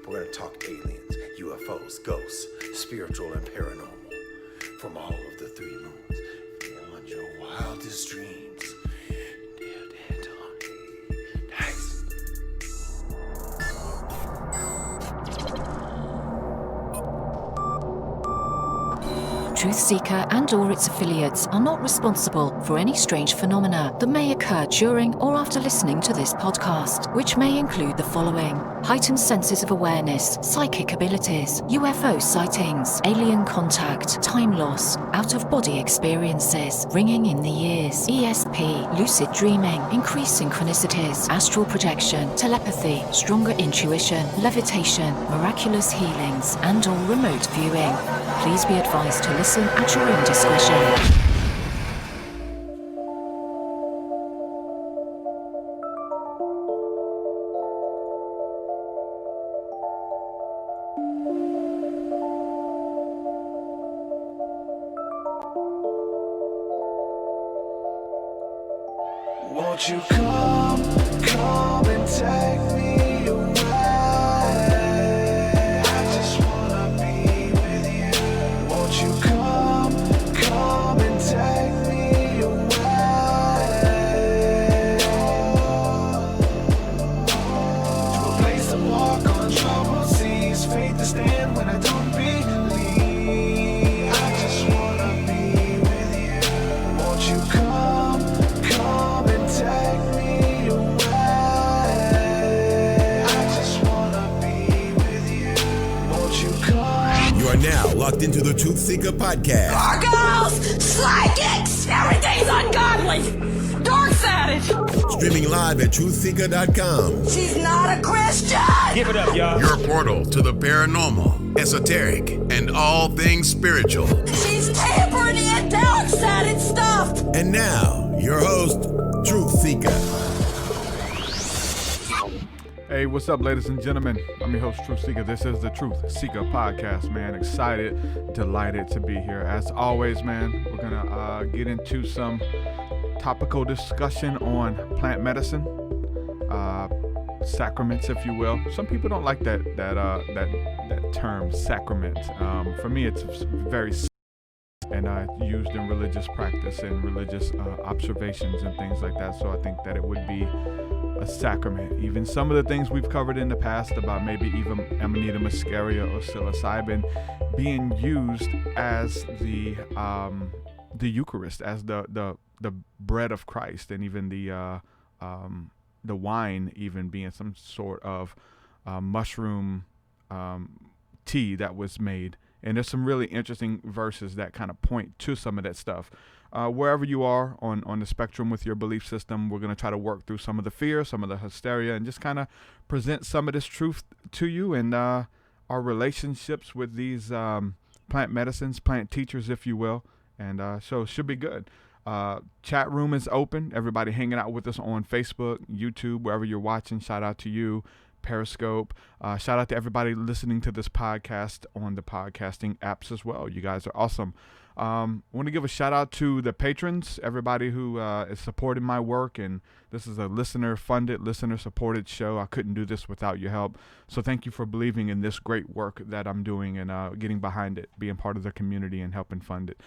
We're going to talk aliens, UFOs, ghosts, spiritual and paranormal. From all of the three moons, beyond your wildest dreams. Dead Tony. Nice. TruthSeekah and or its affiliates are not responsible for any strange phenomena that may occur during or after listening to this podcast, which may include the following: heightened senses of awareness, psychic abilities, UFO sightings, alien contact, time loss, out-of-body experiences, ringing in the ears, ESP, lucid dreaming, increased synchronicities, astral projection, telepathy, stronger intuition, levitation, miraculous healings, and or remote viewing. Please be advised to listen at your own discretion. Won't you come and take me away? I just wanna be with you. Won't you come and take me away? To a place to walk on troubled seas, faith to stand when I don't believe. I just wanna be with you. Won't you come and take me away? I just wanna be with you. Won't you come? You are now locked into the TruthSeekah podcast. Gargoyles! Psychics! Everything's ungodly! Dark Savage! Streaming live at TruthSeekah.com. She's not a Christian! Give it up, y'all. Your portal to the paranormal, esoteric, and all things spiritual. She's tampering in dark sided stuff! And now, your host, TruthSeekah. Hey, what's up, ladies and gentlemen? I'm your host, TruthSeekah. This is the TruthSeekah podcast, man. Excited, delighted to be here. As always, man, we're gonna get into some topical discussion on plant medicine, sacraments, if you will. Some people don't like that term, sacrament. For me, it's very and used in religious practice and religious observations and things like that. So I think that it would be a sacrament. Even some of the things we've covered in the past about maybe even Amanita muscaria or psilocybin being used as the Eucharist, as the bread of Christ, and even the wine even being some sort of mushroom tea that was made. And there's some really interesting verses that kind of point to some of that stuff. Wherever you are on the spectrum with your belief system, we're going to try to work through some of the fear, some of the hysteria, and just kind of present some of this truth to you and our relationships with these plant medicines, plant teachers, if you will. And so it should be good. Chat room is open. Everybody hanging out with us on Facebook, YouTube, wherever you're watching. Shout out to you. Periscope. Shout out to everybody listening to this podcast on the podcasting apps as well. You guys are awesome. I want to give a shout out to the patrons, everybody who is supporting my work, and this is a listener-funded, listener-supported show. I couldn't do this without your help, so thank you for believing in this great work that I'm doing and getting behind it, being part of the community and helping fund it.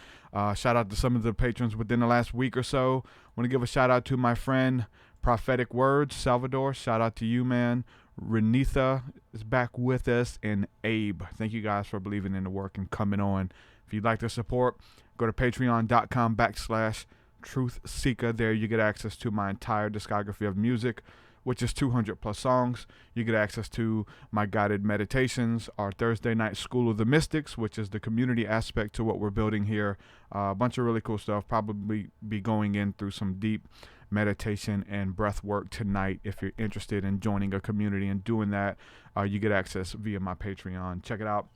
Shout out to some of the patrons within the last week or so. I want to give a shout out to my friend Prophetic Words, Salvador. Shout out to you, man. Renitha is back with us, and Abe. Thank you guys for believing in the work and coming on. If you'd like to support, go to patreon.com/TruthSeekah. There you get access to my entire discography of music, which is 200 plus songs. You get access to my guided meditations, our Thursday night School of the Mystics, which is the community aspect to what we're building here. A bunch of really cool stuff. Probably be going in through some deep meditation and breath work tonight. If you're interested in joining a community and doing that, you get access via my Patreon. Check it out.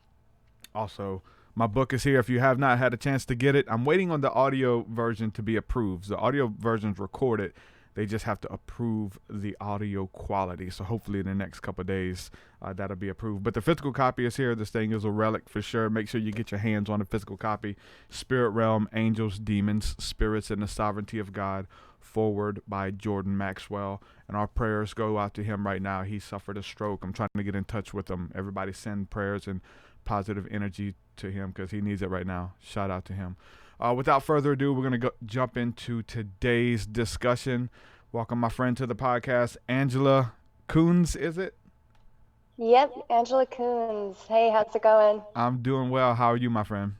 Also, my book is here. If you have not had a chance to get it, I'm waiting on the audio version to be approved. The audio version's recorded. They just have to approve the audio quality. So hopefully in the next couple of days, that'll be approved. But the physical copy is here. This thing is a relic for sure. Make sure you get your hands on the physical copy. Spirit Realm, Angels, Demons, Spirits, and the Sovereignty of God. Forward by Jordan Maxwell. And our prayers go out to him right now. He suffered a stroke. I'm trying to get in touch with him. Everybody send prayers and positive energy to him because he needs it right now. Shout out to him. Without further ado, we're going to jump into today's discussion. Welcome my friend to the podcast, Angela Kunz, is it? Yep, Angela Kunz. Hey, how's it going? I'm doing well. How are you, my friend?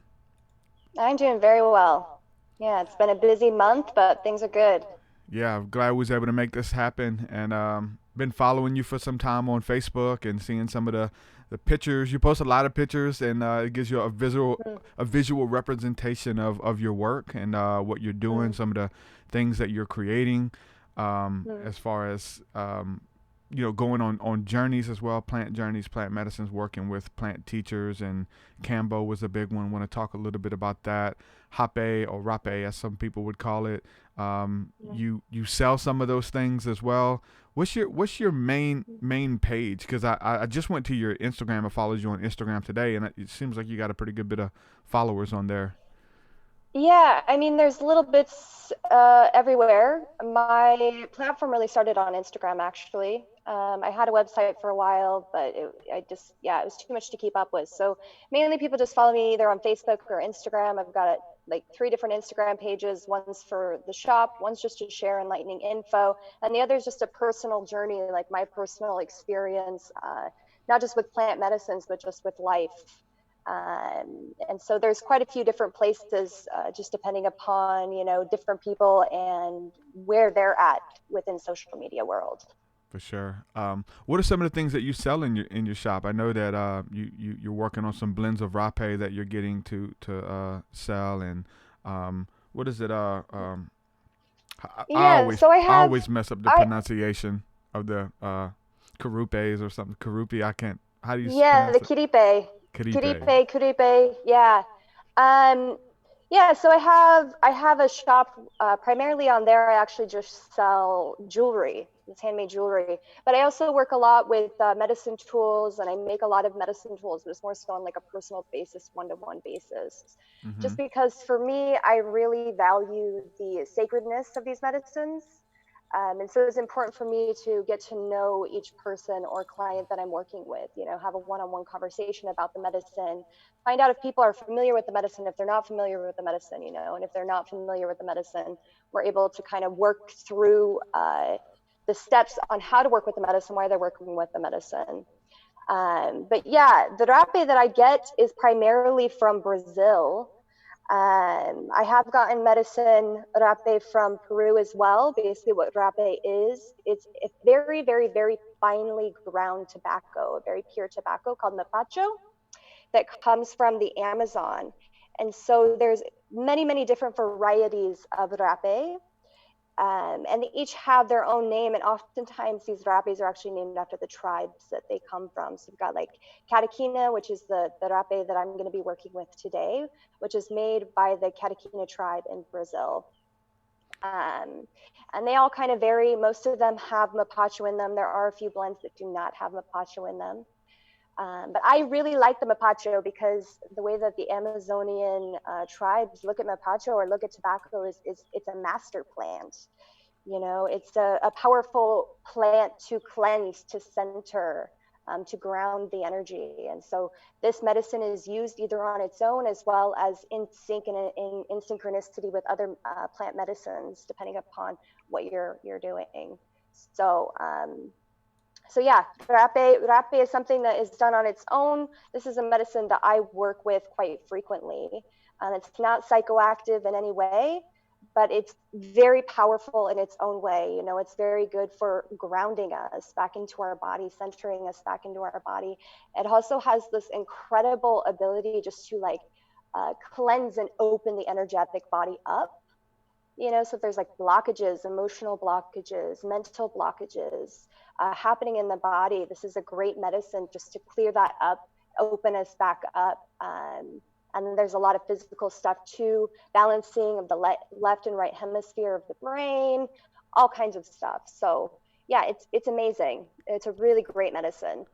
I'm doing very well. Yeah, it's been a busy month, but things are good. Yeah, I'm glad we was able to make this happen, and been following you for some time on Facebook and seeing some of the pictures. You post a lot of pictures, and it gives you a visual representation of your work and what you're doing, some of the things that you're creating, as far as going on journeys as well, plant journeys, plant medicines, working with plant teachers, and Kambo was a big one. Want to talk a little bit about that. Hape or rappe, as some people would call it. You sell some of those things as well. What's your main page? Because I just went to your Instagram. I followed you on Instagram today, and it seems like you got a pretty good bit of followers on there. Yeah, I mean, there's little bits everywhere. My platform really started on Instagram, actually. I had a website for a while, but it was too much to keep up with. So mainly people just follow me either on Facebook or Instagram. I've got like 3 different Instagram pages. One's for the shop, one's just to share enlightening info, and the other is just a personal journey, like my personal experience, not just with plant medicines, but just with life. And so there's quite a few different places, just depending upon, different people and where they're at within social media world. For sure. What are some of the things that you sell in your shop? I know that you're working on some blends of rappe that you're getting to sell, and what is it? I always mess up the pronunciation of the carupes or something. Carupi, I can't. How do you? Yeah, the kiripe. Kiripe, yeah. So I have a shop, primarily on there. I actually just sell jewelry. It's handmade jewelry, but I also work a lot with medicine tools, and I make a lot of medicine tools, but it's more so on like a personal basis, one-to-one basis. Just because for me, I really value the sacredness of these medicines. And so it's important for me to get to know each person or client that I'm working with, have a one-on-one conversation about the medicine, find out if people are familiar with the medicine, if they're not familiar with the medicine, and if they're not familiar with the medicine, we're able to kind of work through the steps on how to work with the medicine, why they're working with the medicine. But yeah, the rappe that I get is primarily from Brazil. I have gotten medicine rappe from Peru as well. Basically what rappe is, it's a very, very, very finely ground tobacco, a very pure tobacco called mapacho that comes from the Amazon. And so there's many, many different varieties of rappe. And they each have their own name, and oftentimes these rappes are actually named after the tribes that they come from. So we've got like Cataquina, which is the rappe that I'm going to be working with today, which is made by the Cataquina tribe in Brazil. And they all kind of vary. Most of them have mapacho in them. There are a few blends that do not have mapacho in them. But I really like the mapacho because the way that the Amazonian tribes look at mapacho or look at tobacco is it's a master plant. It's a powerful plant to cleanse, to center, to ground the energy. And so this medicine is used either on its own as well as in sync and in synchronicity with other plant medicines, depending upon what you're doing. So yeah, rappe is something that is done on its own. This is a medicine that I work with quite frequently. It's not psychoactive in any way, but it's very powerful in its own way. It's very good for grounding us back into our body, centering us back into our body. It also has this incredible ability just to cleanse and open the energetic body up. So if there's like blockages, emotional blockages, mental blockages happening in the body, this is a great medicine just to clear that up, open us back up. And then there's a lot of physical stuff too, balancing of the left and right hemisphere of the brain, all kinds of stuff. So yeah, it's amazing. It's a really great medicine.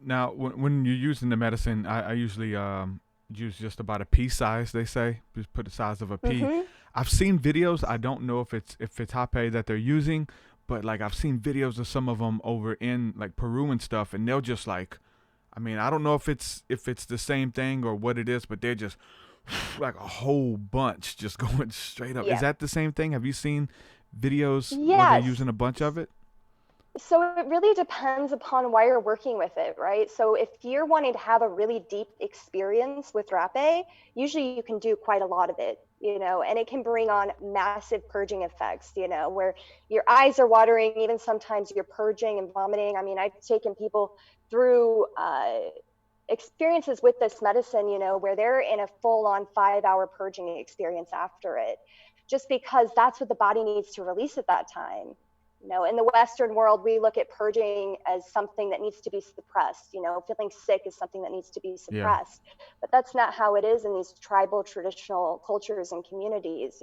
Now, when you're using the medicine, I usually use just about a pea size. They say just put the size of a pea. Hmm. I've seen videos. I don't know if it's hape that they're using, but like I've seen videos of some of them over in like Peru and stuff, and they'll just like, I mean, I don't know if it's the same thing or what it is, but they're just like a whole bunch just going straight up. Yeah. Is that the same thing? Have you seen videos where they're Yes. using a bunch of it? So it really depends upon why you're working with it, right? So if you're wanting to have a really deep experience with rappe, usually you can do quite a lot of it, and it can bring on massive purging effects, where your eyes are watering, even sometimes you're purging and vomiting. I mean, I've taken people through experiences with this medicine, where they're in a full-on 5-hour purging experience after it, just because that's what the body needs to release at that time. In the Western world, we look at purging as something that needs to be suppressed. Feeling sick is something that needs to be suppressed. But that's not how it is in these tribal traditional cultures and communities.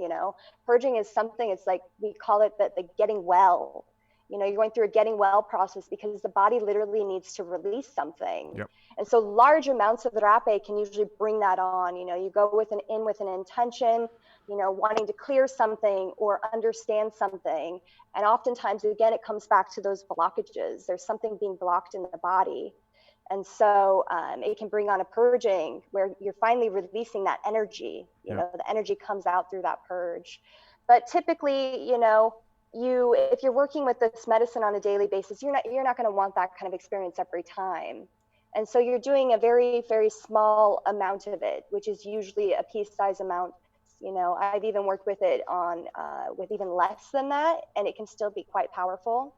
Purging is something, it's like we call it the getting well. You're going through a getting well process because the body literally needs to release something. Yep. And so large amounts of the rappe can usually bring that on. You go with an intention, wanting to clear something or understand something. And oftentimes, again, it comes back to those blockages. There's something being blocked in the body. And so it can bring on a purging where you're finally releasing that energy. The energy comes out through that purge. But typically, if you're working with this medicine on a daily basis, you're not going to want that kind of experience every time. And so you're doing a very, very small amount of it, which is usually a pea-size amount. I've even worked with it on with even less than that, and it can still be quite powerful.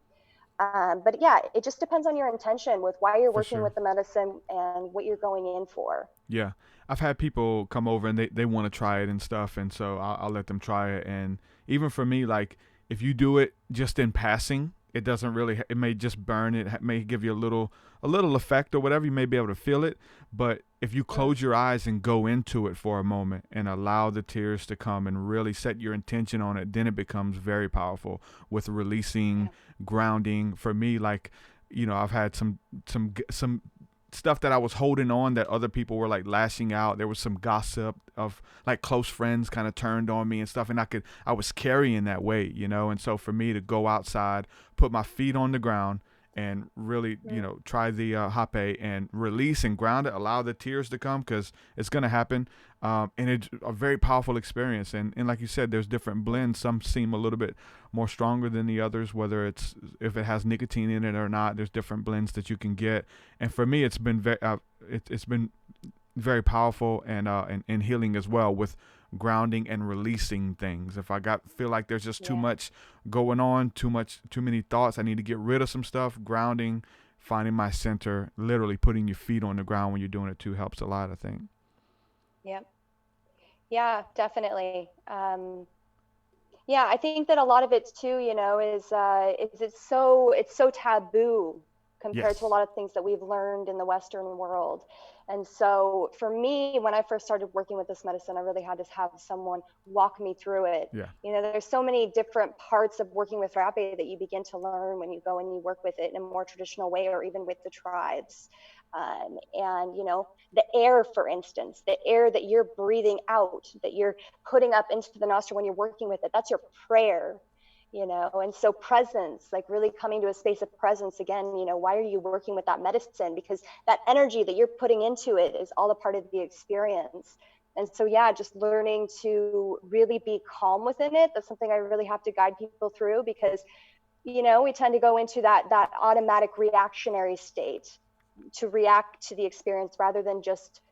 But yeah, it just depends on your intention with why you're working with the medicine and what you're going in for. Yeah. I've had people come over and they want to try it and stuff, and so I'll let them try it. And even for me, like if you do it just in passing, it doesn't really, it may just burn, it may give you a little effect or whatever, you may be able to feel it. But if you close your eyes and go into it for a moment and allow the tears to come and really set your intention on it, then it becomes very powerful with releasing, grounding. For me, like, I've had some stuff that I was holding on that other people were like lashing out. There was some gossip of like close friends kind of turned on me and stuff, and I was carrying that weight, and so for me to go outside, put my feet on the ground and really, try the hape and release and ground it, allow the tears to come, because it's going to happen. And it's a very powerful experience. And like you said, there's different blends. Some seem a little bit more stronger than the others, whether if it has nicotine in it or not. There's different blends that you can get. And for me, it's been it's been very powerful and healing as well, with grounding and releasing things. If I feel like there's just too much going on, too many thoughts, I need to get rid of some stuff. Grounding, finding my center, literally putting your feet on the ground when you're doing it too helps a lot, I think. Yep. Yeah, definitely. Yeah, I think that a lot of it too, is it's so taboo compared to a lot of things that we've learned in the Western world. And so for me, when I first started working with this medicine, I really had to have someone walk me through it. Yeah. There's so many different parts of working with rappe that you begin to learn when you go and you work with it in a more traditional way, or even with the tribes. And the air, for instance, the air that you're breathing out, that you're putting up into the nostril when you're working with it, that's your prayer. And so presence, like really coming to a space of presence again, why are you working with that medicine? Because that energy that you're putting into it is all a part of the experience. And so, yeah, just learning to really be calm within it. That's something I really have to guide people through, because, we tend to go into that automatic reactionary state to react to the experience rather than just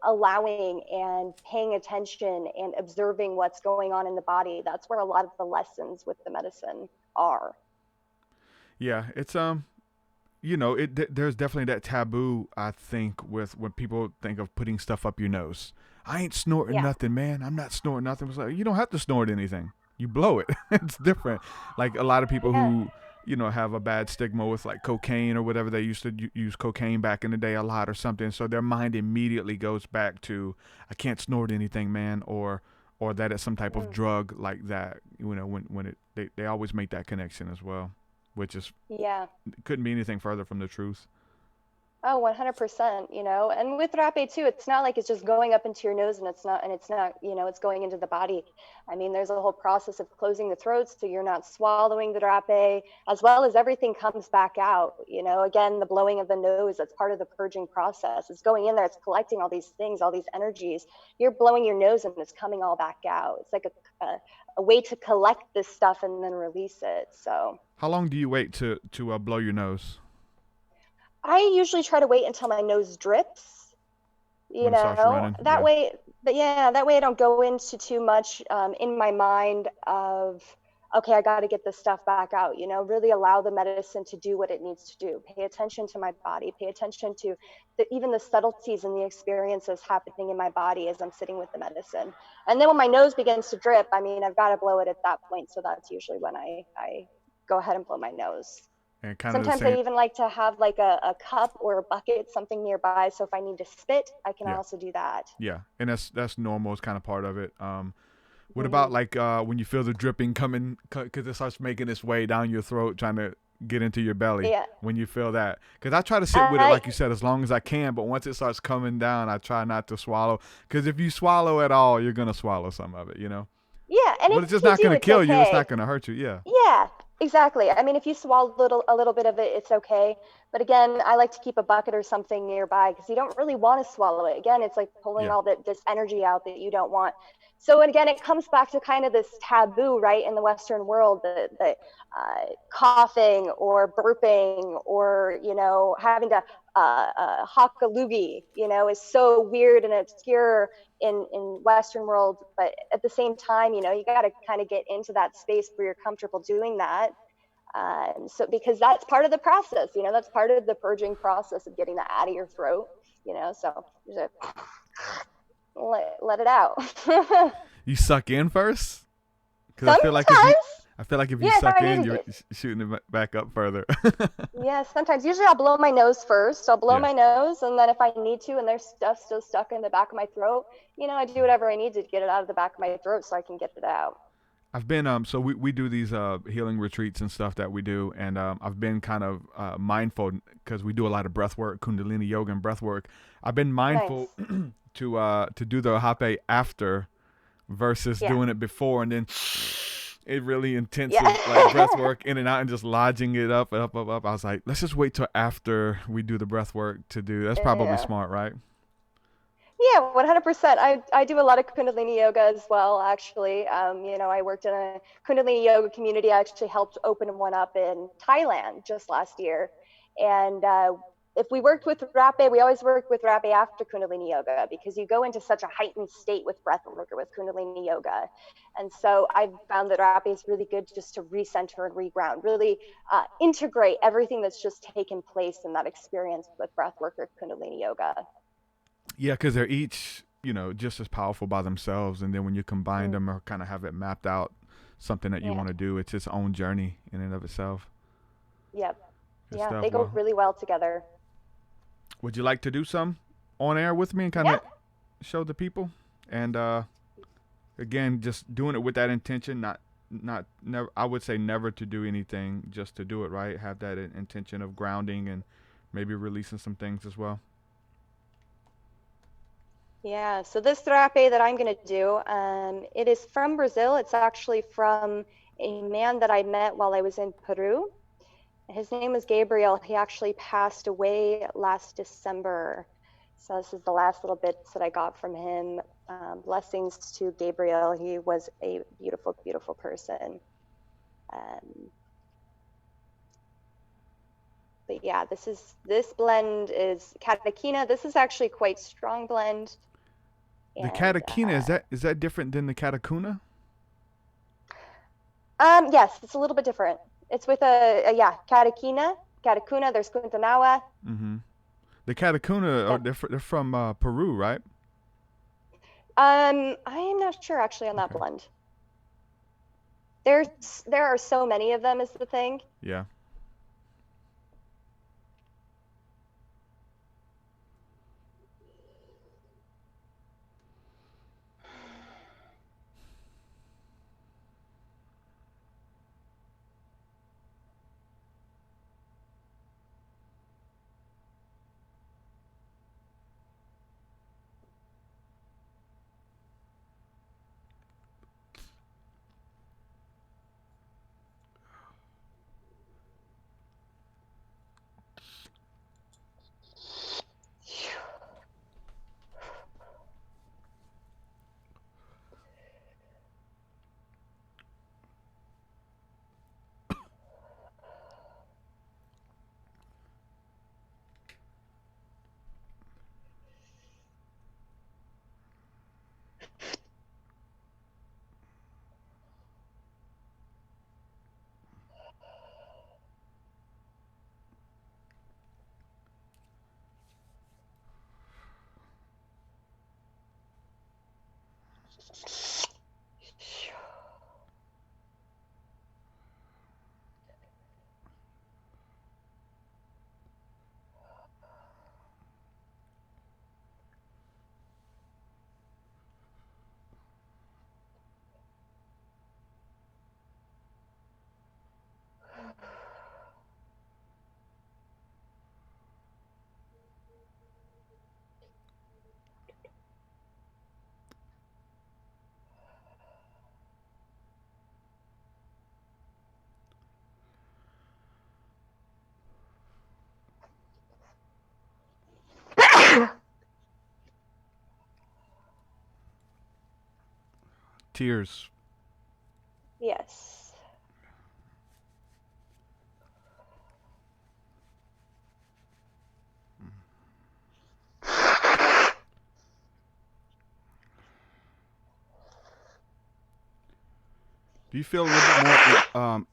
allowing and paying attention and observing what's going on in the body. That's where a lot of the lessons with the medicine are. Yeah, it's there's definitely that taboo, I think, with when people think of putting stuff up your nose. I ain't snorting nothing, man. I'm not snorting nothing. It's like, you don't have to snort anything. You blow it. It's different. Like a lot of people who have a bad stigma with like cocaine or whatever. They used to use cocaine back in the day a lot or something. So their mind immediately goes back to, I can't snort anything, man, or or that it's some type of drug like that. You know, when they always make that connection as well, which is Yeah. couldn't be anything further from the truth. Oh, 100%, you know, and with rappe too, it's not like it's just going up into your nose and it's not, you know, it's going into the body. I mean, there's a whole process of closing the throat so you're not swallowing the rappe, as well as everything comes back out. You know, again, the blowing of the nose, that's part of the purging process. It's going in there, it's collecting all these things, all these energies. You're blowing your nose and it's coming all back out. It's like a way to collect this stuff and then release it. So How long do you wait to blow your nose? I usually try to wait until my nose drips, you When it starts know, running? that Yeah. way, but yeah, that way I don't go into too much in my mind of, okay, I got to get this stuff back out, you know, really allow the medicine to do what it needs to do. Pay attention to my body, pay attention to even the subtleties and the experiences happening in my body as I'm sitting with the medicine. And then when my nose begins to drip, I mean, I've got to blow it at that point. So that's usually when I go ahead and blow my nose. And kind of the Sometimes I same. even like to have like a cup or a bucket, something nearby. So if I need to spit, I can Yeah. also do that. Yeah, and that's normal. It's kind of part of it. What about like when you feel the dripping coming, because it starts making its way down your throat, trying to get into your belly? Yeah. When you feel that, because I try to sit with it, I- like you said, as long as I can. But once it starts coming down, I try not to swallow, because if you swallow at all, you're gonna swallow some of it, you know. Yeah. And But if it's just you not do, gonna it's kill you. It's okay. not gonna hurt you. Yeah. Yeah, exactly. I mean, if you swallow a little bit of it, it's okay. But again, I like to keep a bucket or something nearby because you don't really want to swallow it. Again, it's like pulling Yeah. all this energy out that you don't want. So, and again, it comes back to kind of this taboo, right, in the Western world, that coughing or burping or, you know, having to hawk a loogie, you know, is so weird and obscure in Western world. But at the same time, you know, you got to kind of get into that space where you're comfortable doing that. So because that's part of the process, you know, that's part of the purging process of getting that out of your throat, you know, so just let it out. You suck in first, because Sometimes, I feel like if you yeah, if suck I in, need you're to, shooting it back up further. yeah, sometimes. Usually I'll blow my nose first. I'll blow Yeah. my nose, and then if I need to, and there's stuff still stuck in the back of my throat, you know, I do whatever I need to get it out of the back of my throat so I can get it out. I've been so we do these healing retreats and stuff that we do, and I've been kind of mindful because we do a lot of breath work, Kundalini yoga and breath work. I've been mindful Nice. to do the hape after versus Yeah. doing it before, and then it really intensive Yeah. like breath work in and out and just lodging it up and up. I was like, let's just wait till after we do the breath work to do. That's probably Yeah. smart, right? Yeah, 100%. I do a lot of Kundalini yoga as well, actually. You know, I worked in a Kundalini yoga community. I actually helped open one up in Thailand just last year. And if we worked with rappe, we always work with rappe after Kundalini yoga because you go into such a heightened state with breath work or with Kundalini yoga. And so I've found that rappe is really good just to recenter and reground, really integrate everything that's just taken place in that experience with breath work or Kundalini yoga. Yeah, because they're each, you know, just as powerful by themselves, and then when you combine them or kind of have it mapped out, something that you Yeah. want to do, it's its own journey in and of itself. Yep. Good Yeah, stuff. they go Well, really well together. would you like to do some on air with me and kind of show the people? And again, just doing it with that intention, not never. I would say never to do anything, just to do it right. Have that intention of grounding and maybe releasing some things as well. Yeah, so this rappe that I'm going to do, it is from Brazil. It's actually from a man that I met while I was in Peru. His name is Gabriel. He actually passed away last December. So this is the last little bits that I got from him. Blessings to Gabriel. He was a beautiful, beautiful person. But yeah, this blend is catechina. This is actually quite strong blend. The And, catechina, is that different than the catacuna? Yes, it's a little bit different. It's with catechina, catecuna. There's kuntanawa. Mm-hmm. The catacuna, they're from Peru, right? I am not sure actually on that blend. There are so many of them is the thing. Yeah. Tears. Yes. Do you feel a little bit more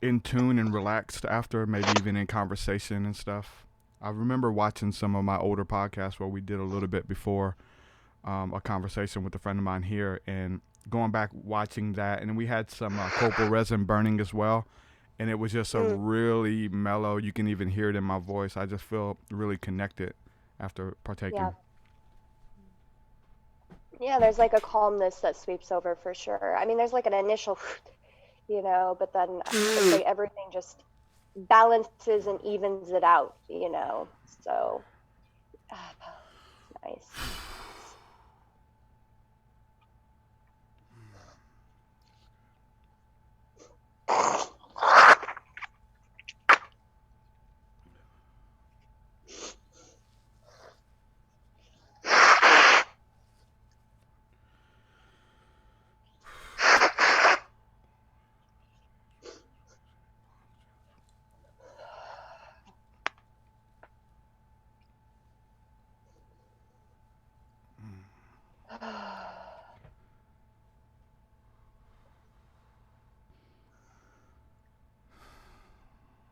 in tune and relaxed after, maybe even in conversation and stuff? I remember watching some of my older podcasts where we did a little bit before a conversation with a friend of mine here, and going back watching that, and we had some copal resin burning as well, and it was just a really mellow, you can even hear it in my voice. I just feel really connected after partaking. Yeah. Yeah, there's like a calmness that sweeps over for sure. I mean, there's like an initial, but then it's like everything just balances and evens it out, So, nice.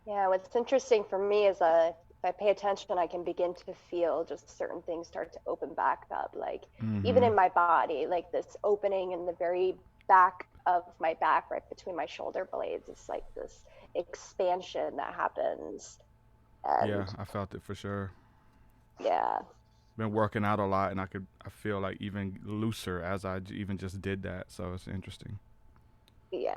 Yeah, what's interesting for me is if I pay attention, I can begin to feel just certain things start to open back up, like even in my body, like this opening in the very back of my back, right between my shoulder blades. It's like this expansion that happens. And Yeah, I felt it for sure. yeah. Been working out a lot, and I feel like even looser as I even just did that. So it's interesting. Yeah.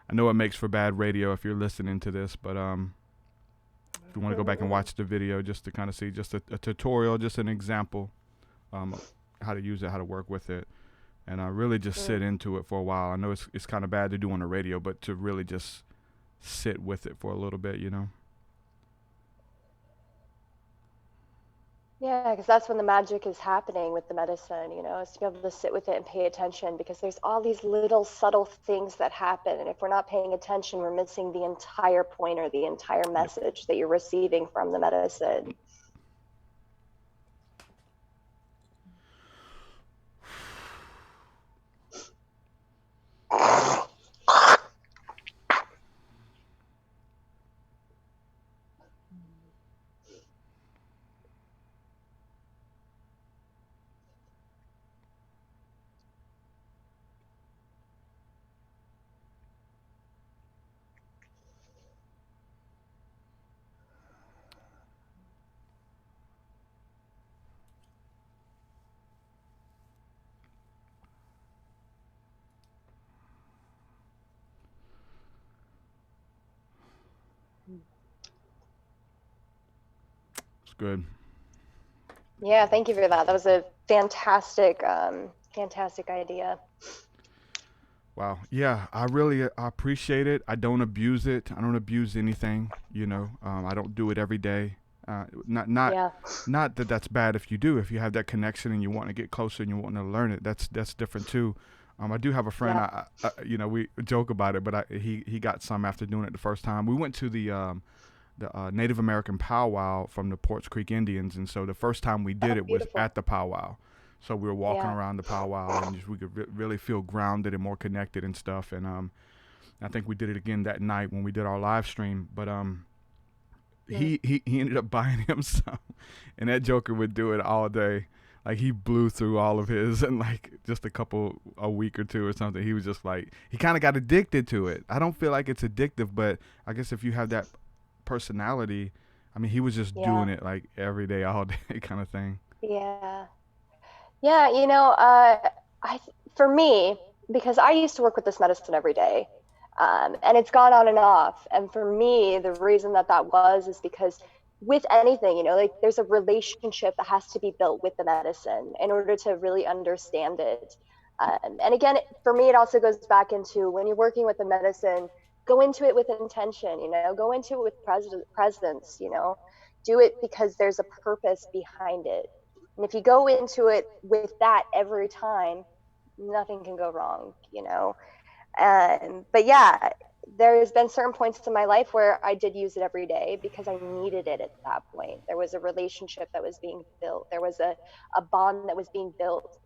I know it makes for bad radio if you're listening to this, but if you want to go back and watch the video just to kind of see just a tutorial, just an example, how to use it, how to work with it, and really just sit into it for a while. I know it's kind of bad to do on the radio, but to really just sit with it for a little bit, Yeah, because that's when the magic is happening with the medicine, is to be able to sit with it and pay attention, because there's all these little subtle things that happen. And if we're not paying attention, we're missing the entire point or the entire message that you're receiving from the medicine. It's good. Yeah, thank you for that. That was a fantastic idea. Wow. Yeah, I really appreciate it. I don't abuse it. I don't abuse anything, I don't do it every day. Not that that's bad if you do. If you have that connection and you want to get closer and you want to learn it, that's different too. I do have a friend, we joke about it, but he got some after doing it the first time. We went to the Native American powwow from the Porch Creek Indians, and so the first time we did it was at the powwow. So we were walking around the powwow, and we could really feel grounded and more connected and stuff. And I think we did it again that night when we did our live stream. But he ended up buying him some, and that joker would do it all day. Like, he blew through all of his in like just a week or two or something. He was just like, he kind of got addicted to it. I don't feel like it's addictive, but I guess if you have that personality, I mean, he was just doing it like every day, all day kind of thing. Yeah. For me, because I used to work with this medicine every day, and it's gone on and off. And for me, the reason that was is because with anything, like there's a relationship that has to be built with the medicine in order to really understand it. And again, for me, it also goes back into when you're working with the medicine, go into it with intention, go into it with presence, do it because there's a purpose behind it. And if you go into it with that every time, nothing can go wrong, you know? But yeah, there's been certain points in my life where I did use it every day because I needed it at that point. There was a relationship that was being built. There was a bond that was being built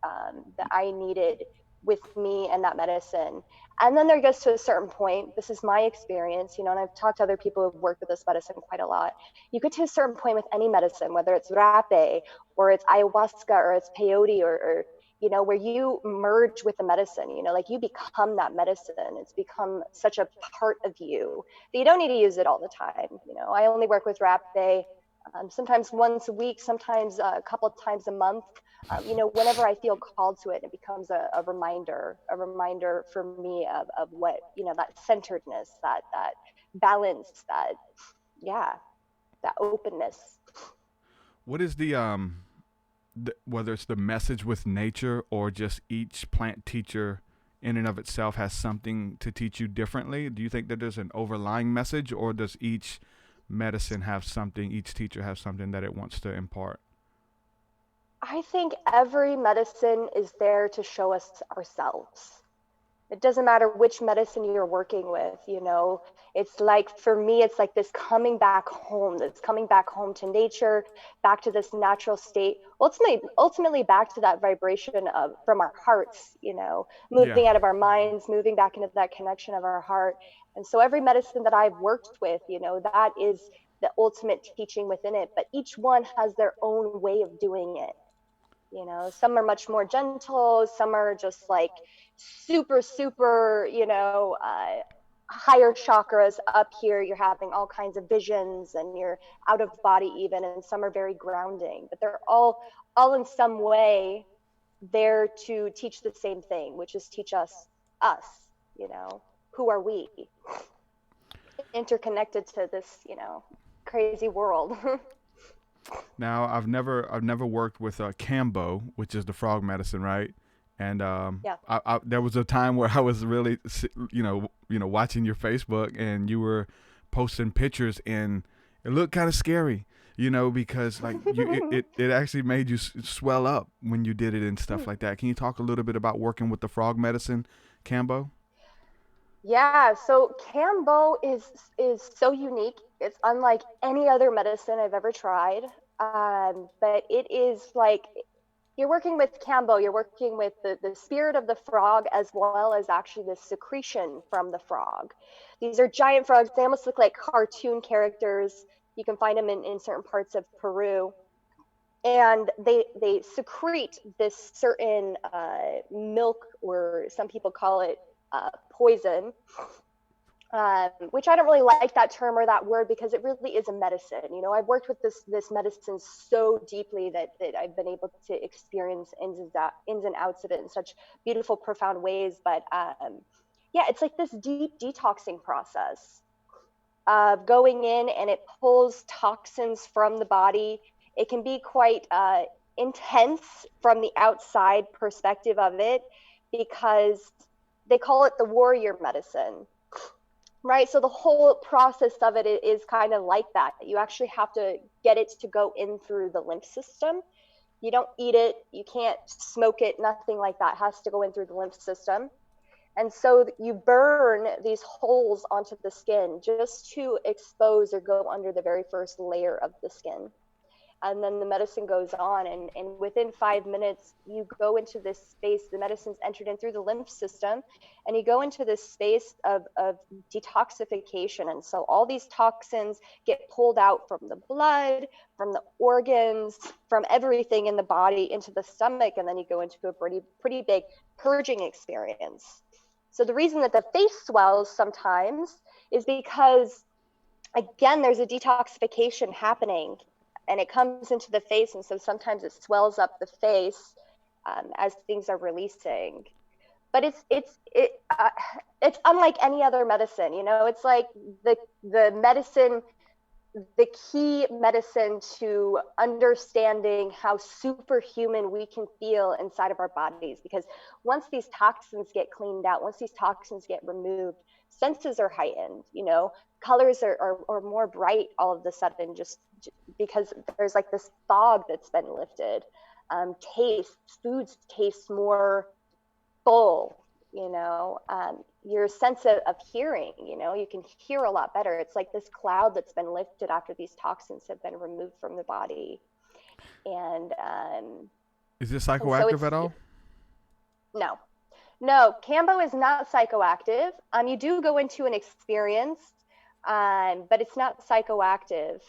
that I needed with me and that medicine. And then there goes to a certain point, this is my experience, you know, and I've talked to other people who've worked with this medicine quite a lot. You get to a certain point with any medicine, whether it's rappe or it's ayahuasca or it's peyote or you know, where you merge with the medicine, you know, like you become that medicine. It's become such a part of you that you don't need to use it all the time. You know, I only work with rappe sometimes once a week, sometimes a couple of times a month. You know, whenever I feel called to it, it becomes a reminder for me of what, you know, that centeredness, that balance, that, yeah, that openness. What is whether it's the message with nature or just each plant teacher in and of itself has something to teach you differently? Do you think that there's an overlying message, or does each medicine have something, each teacher have something that it wants to impart? I think every medicine is there to show us ourselves. It doesn't matter which medicine you're working with, you know. It's like, for me, it's like this coming back home, to nature, back to this natural state, ultimately back to that vibration of from our hearts, you know, moving out of our minds, moving back into that connection of our heart. And so every medicine that I've worked with, you know, that is the ultimate teaching within it, but each one has their own way of doing it. You know, some are much more gentle, some are just like super, you know, higher chakras up here. You're having all kinds of visions and you're out of body even, and some are very grounding, but they're all in some way there to teach the same thing, which is teach us, you know, who are we interconnected to this, you know, crazy world. Now, I've never worked with Kambo, which is the frog medicine, right? And Yeah. there was a time where I was really, you know, watching your Facebook, and you were posting pictures, and it looked kind of scary, you know, because like it actually made you swell up when you did it and stuff like that. Can you talk a little bit about working with the frog medicine, Kambo? Yeah, so Kambo is so unique. It's unlike any other medicine I've ever tried. But it is like, you're working with Kambo, you're working with the spirit of the frog, as well as actually the secretion from the frog. These are giant frogs. They almost look like cartoon characters. You can find them in certain parts of Peru. And they secrete this certain milk, or some people call it poison, which I don't really like that term or that word, because it really is a medicine. You know, I've worked with this medicine so deeply that I've been able to experience ins and outs of it in such beautiful, profound ways. But yeah, it's like this deep detoxing process of going in, and it pulls toxins from the body. It can be quite intense from the outside perspective of it, because they call it the warrior medicine, right? So the whole process of it is kind of like that. You actually have to get it to go in through the lymph system. You don't eat it, you can't smoke it, nothing like that. It has to go in through the lymph system. And so you burn these holes onto the skin just to expose or go under the very first layer of the skin. And then the medicine goes on, and within 5 minutes, you go into this space. The medicine's entered in through the lymph system, and you go into this space of detoxification. And so all these toxins get pulled out from the blood, from the organs, from everything in the body into the stomach, and then you go into a pretty big purging experience. So the reason that the face swells sometimes is because, again, there's a detoxification happening, and it comes into the face, and so sometimes it swells up the face as things are releasing. But it's unlike any other medicine. You know, it's like the medicine, the key medicine to understanding how superhuman we can feel inside of our bodies. Because once these toxins get cleaned out, once these toxins get removed, senses are heightened, colors are more bright all of a sudden, just because there's like this fog that's been lifted. Foods taste more full, your sense of hearing, you can hear a lot better. It's like this cloud that's been lifted after these toxins have been removed from the body. And is this psychoactive at all? No, Kambo is not psychoactive. You do go into an experience, but it's not psychoactive.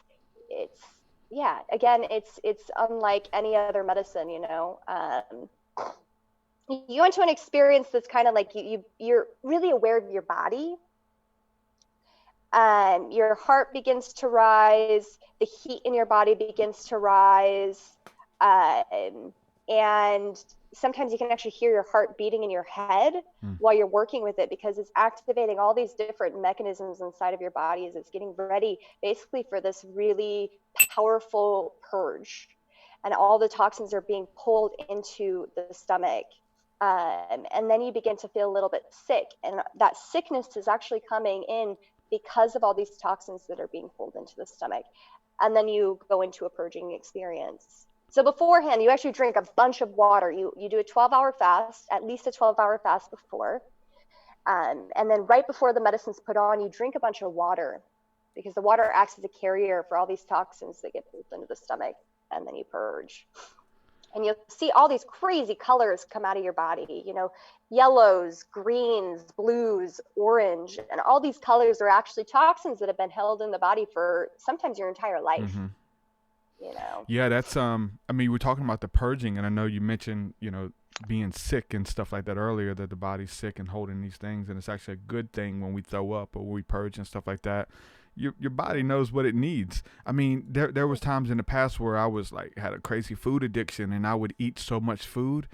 It's unlike any other medicine, you go into an experience that's kind of like you're really aware of your body. Your heart begins to rise, the heat in your body begins to rise, and sometimes you can actually hear your heart beating in your head while you're working with it, because it's activating all these different mechanisms inside of your body as it's getting ready basically for this really powerful purge, and all the toxins are being pulled into the stomach. And then you begin to feel a little bit sick, and that sickness is actually coming in because of all these toxins that are being pulled into the stomach. And then you go into a purging experience. So beforehand, you actually drink a bunch of water. You do a 12-hour fast, at least a 12-hour fast before. And then right before the medicine's put on, you drink a bunch of water, because the water acts as a carrier for all these toxins that get pulled into the stomach, and then you purge. And you'll see all these crazy colors come out of your body, yellows, greens, blues, orange, and all these colors are actually toxins that have been held in the body for sometimes your entire life. Yeah, that's we're talking about the purging, and I know you mentioned, being sick and stuff like that earlier, that the body's sick and holding these things, and it's actually a good thing when we throw up or when we purge and stuff like that. Your body knows what it needs. There was times in the past where I was had a crazy food addiction, and I would eat so much food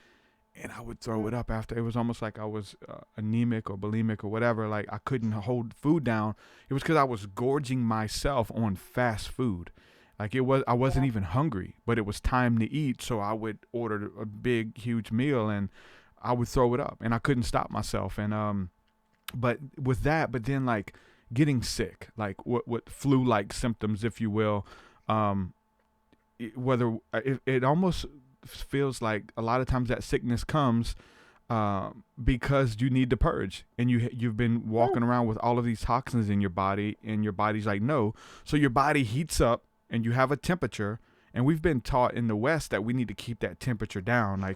and I would throw it up after. It was almost like I was anemic or bulimic or whatever. I couldn't hold food down. It was because I was gorging myself on fast food. I wasn't even hungry, but it was time to eat. So I would order a big, huge meal and I would throw it up, and I couldn't stop myself. And, but then getting sick, what flu-like symptoms, if you will, it almost feels like a lot of times that sickness comes because you need to purge, and you've been walking around with all of these toxins in your body, and your body's like, no. So your body heats up, and you have a temperature, and we've been taught in the West that we need to keep that temperature down.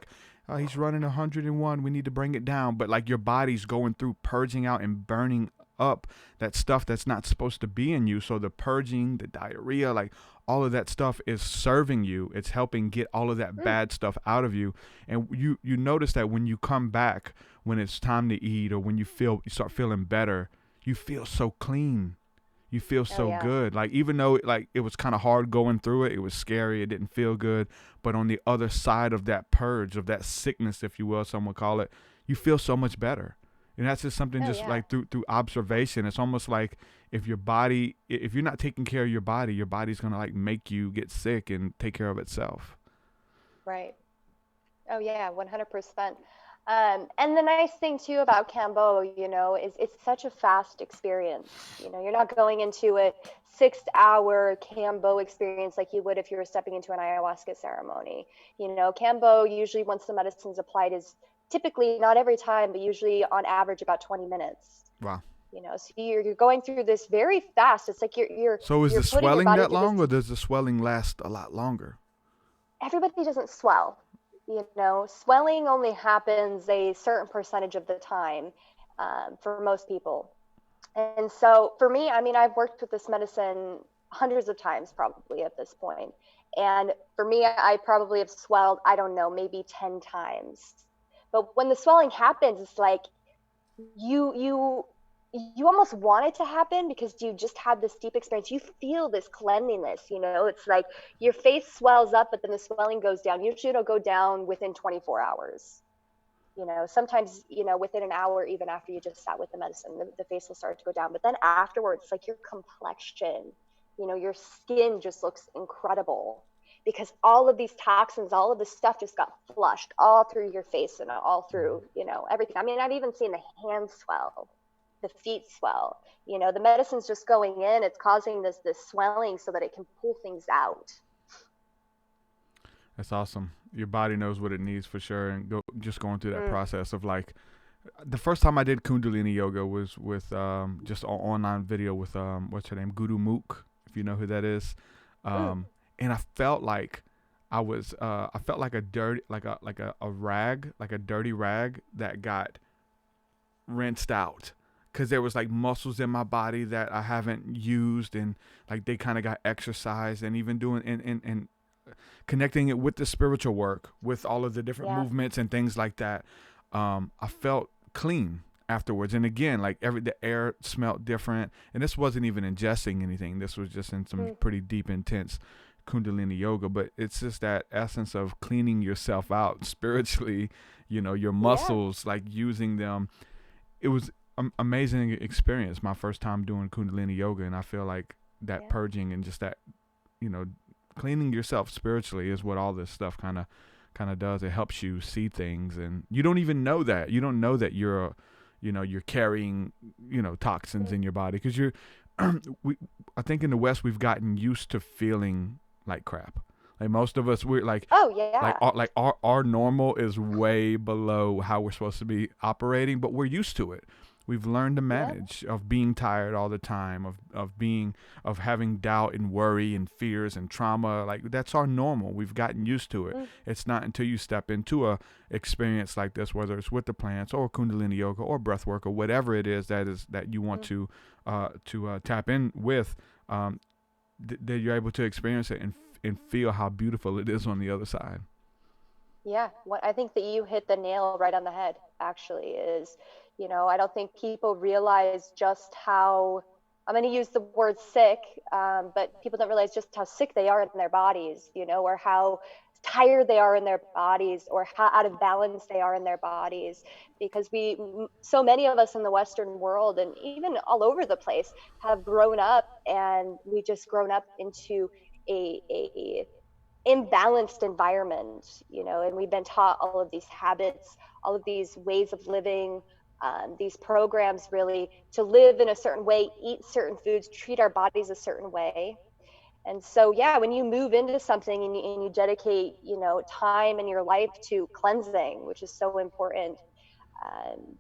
He's running 101, we need to bring it down. But your body's going through purging out and burning up that stuff that's not supposed to be in you. So the purging, the diarrhea, all of that stuff is serving you. It's helping get all of that bad stuff out of you. And you notice that when you come back, when it's time to eat, or when you start feeling better, you feel so clean. You feel so good. Even though it was kind of hard going through it, it was scary, it didn't feel good. But on the other side of that purge, of that sickness, if you will, some would call it, you feel so much better. And that's just something through observation. It's almost like if you're not taking care of your body's going to make you get sick and take care of itself. Right. Oh yeah, 100%. And the nice thing too about Kambo, is it's such a fast experience. You're not going into a 6-hour Kambo experience like you would if you were stepping into an ayahuasca ceremony. Kambo, usually once the medicine's applied, is typically, not every time, but usually on average about 20 minutes. Wow. So you're going through this very fast. It's like you're So is the swelling that long, or does the swelling last a lot longer? Everybody doesn't swell. Swelling only happens a certain percentage of the time for most people. And so for me, I've worked with this medicine hundreds of times probably at this point. And for me, I probably have swelled, I don't know, maybe 10 times. But when the swelling happens, it's like you almost want it to happen because you just had this deep experience. You feel this cleanliness, it's like your face swells up, but then the swelling goes down. Usually it'll go down within 24 hours. Sometimes, within an hour, even after you just sat with the medicine, the face will start to go down. But then afterwards, your complexion, your skin just looks incredible, because all of these toxins, all of this stuff just got flushed all through your face and all through, everything. I've even seen the hands swell. the feet swell. You know, the medicine's just going in, it's causing this swelling so that it can pull things out. That's awesome. Your body knows what it needs for sure, and just going through that process of like, the first time I did Kundalini yoga was with just an online video with what's her name, Guru Mook, if you know who that is, and I felt like I felt like a dirty, like a rag, like a dirty rag that got rinsed out, because there was like muscles in my body that I haven't used, and like they kind of got exercised, and even doing and connecting it with the spiritual work, with all of the different movements and things like that. I felt clean afterwards. And again, like the air smelled different, and this wasn't even ingesting anything. This was just in some pretty deep, intense Kundalini yoga. But it's just that essence of cleaning yourself out spiritually, you know, your muscles, like using them. It was an amazing experience, my first time doing Kundalini yoga. And I feel like that purging and just that, you know, cleaning yourself spiritually is what all this stuff kind of does. It helps you see things, and you don't even know that. You don't know that you're carrying, you know, toxins in your body, because I think in the West we've gotten used to feeling like crap. Like most of us, we're like, our normal is way below how we're supposed to be operating, but we're used to it. We've learned to manage of being tired all the time, of having doubt and worry and fears and trauma. Like that's our normal. We've gotten used to it. It's not until you step into a experience like this, whether it's with the plants or Kundalini yoga or breath work or whatever it is that you want to tap in with, that you're able to experience it and feel how beautiful it is on the other side. Yeah, I think that you hit the nail right on the head, actually, is, you know, I don't think people realize just how, I'm going to use the word sick, but people don't realize just how sick they are in their bodies, you know, or how tired they are in their bodies, or how out of balance they are in their bodies, because so many of us in the Western world and even all over the place have grown up, and we just grown up into a imbalanced environment, you know, and we've been taught all of these habits, all of these ways of living, these programs really to live in a certain way, eat certain foods, treat our bodies a certain way. And so, yeah, when you move into something and you dedicate, you know, time in your life to cleansing, which is so important,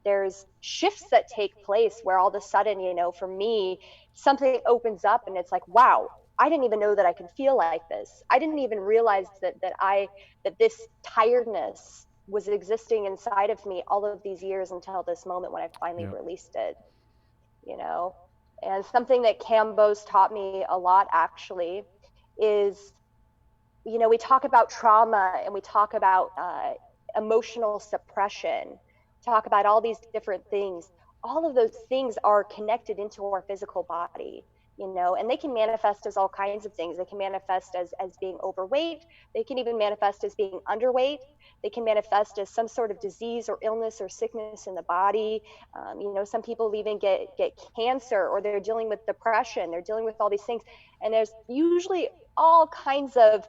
there's shifts that take place where all of a sudden, you know, for me, something opens up and it's like, wow, I didn't even know that I could feel like this. I didn't even realize that this tiredness was existing inside of me all of these years until this moment when I finally released it, you know. And something that Kambo's taught me a lot, actually, is, you know, we talk about trauma and we talk about emotional suppression, talk about all these different things. All of those things are connected into our physical body, you know, and they can manifest as all kinds of things. They can manifest as being overweight. They can even manifest as being underweight. They can manifest as some sort of disease or illness or sickness in the body. You know, some people even get cancer, or they're dealing with depression. They're dealing with all these things. And there's usually all kinds of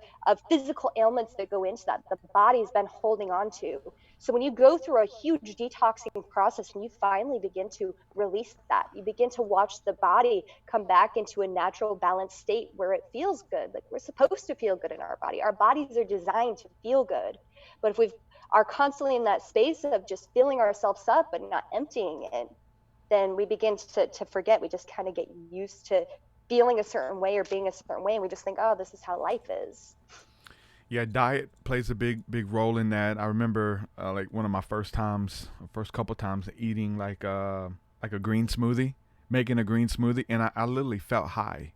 physical ailments that go into that the body's been holding on to. So when you go through a huge detoxing process and you finally begin to release that, you begin to watch the body come back into a natural balanced state where it feels good. Like we're supposed to feel good in our body. Our bodies are designed to feel good. But if we are constantly in that space of just filling ourselves up but not emptying it, then we begin to forget. We just kind of get used to feeling a certain way or being a certain way, and we just think, oh, this is how life is. Yeah, diet plays a big role in that. I remember like one of my first couple times eating like a green smoothie, making a green smoothie, and I literally felt high.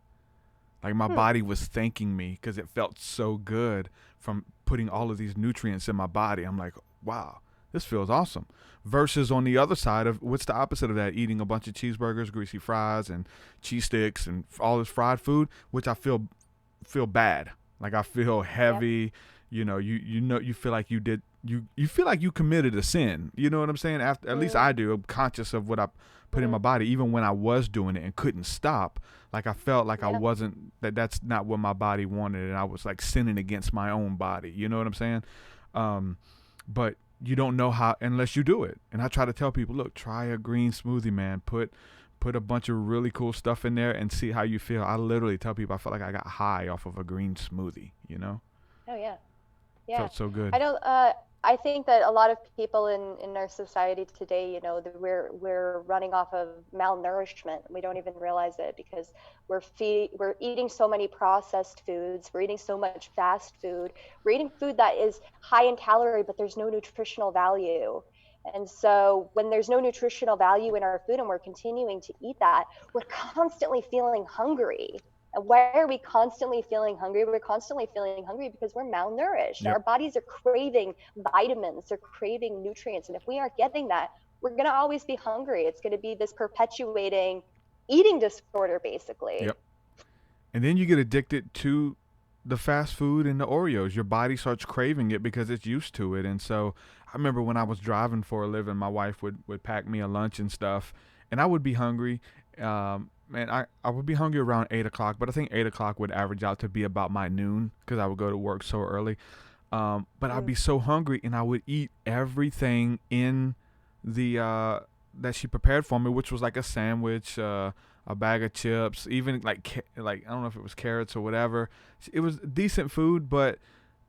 Like my body was thanking me because it felt so good from putting all of these nutrients in my body. I'm like, wow, this feels awesome. Versus on the other side of, what's the opposite of that? Eating a bunch of cheeseburgers, greasy fries, and cheese sticks, and all this fried food, which I feel bad. Like I feel heavy. You know, you feel like you feel like you committed a sin. You know what I'm saying? At least I do. I'm conscious of what I put in my body, even when I was doing it and couldn't stop. Like I felt like I wasn't, that's not what my body wanted, and I was like sinning against my own body. You know what I'm saying? But you don't know how unless you do it. And I try to tell people, look, try a green smoothie, man. Put a bunch of really cool stuff in there and see how you feel. I literally tell people I felt like I got high off of a green smoothie, you know? Oh yeah. Yeah. Felt so good. I don't I think that a lot of people in our society today, you know, that we're running off of malnourishment. We don't even realize it because we're eating so many processed foods. We're eating so much fast food. We're eating food that is high in calorie, but there's no nutritional value. And so when there's no nutritional value in our food and we're continuing to eat that, we're constantly feeling hungry. And why are we constantly feeling hungry? We're constantly feeling hungry because we're malnourished. Yep. Our bodies are craving vitamins, they're craving nutrients. And if we aren't getting that, we're going to always be hungry. It's going to be this perpetuating eating disorder, basically. Yep. And then you get addicted to the fast food and the Oreos. Your body starts craving it because it's used to it. And so I remember when I was driving for a living, my wife would pack me a lunch and stuff, and I would be hungry. Man, I would be hungry around 8 o'clock, but I think 8 o'clock would average out to be about my noon because I would go to work so early. But I'd be so hungry, and I would eat everything in the that she prepared for me, which was like a sandwich, a bag of chips, even like I don't know if it was carrots or whatever. It was decent food, but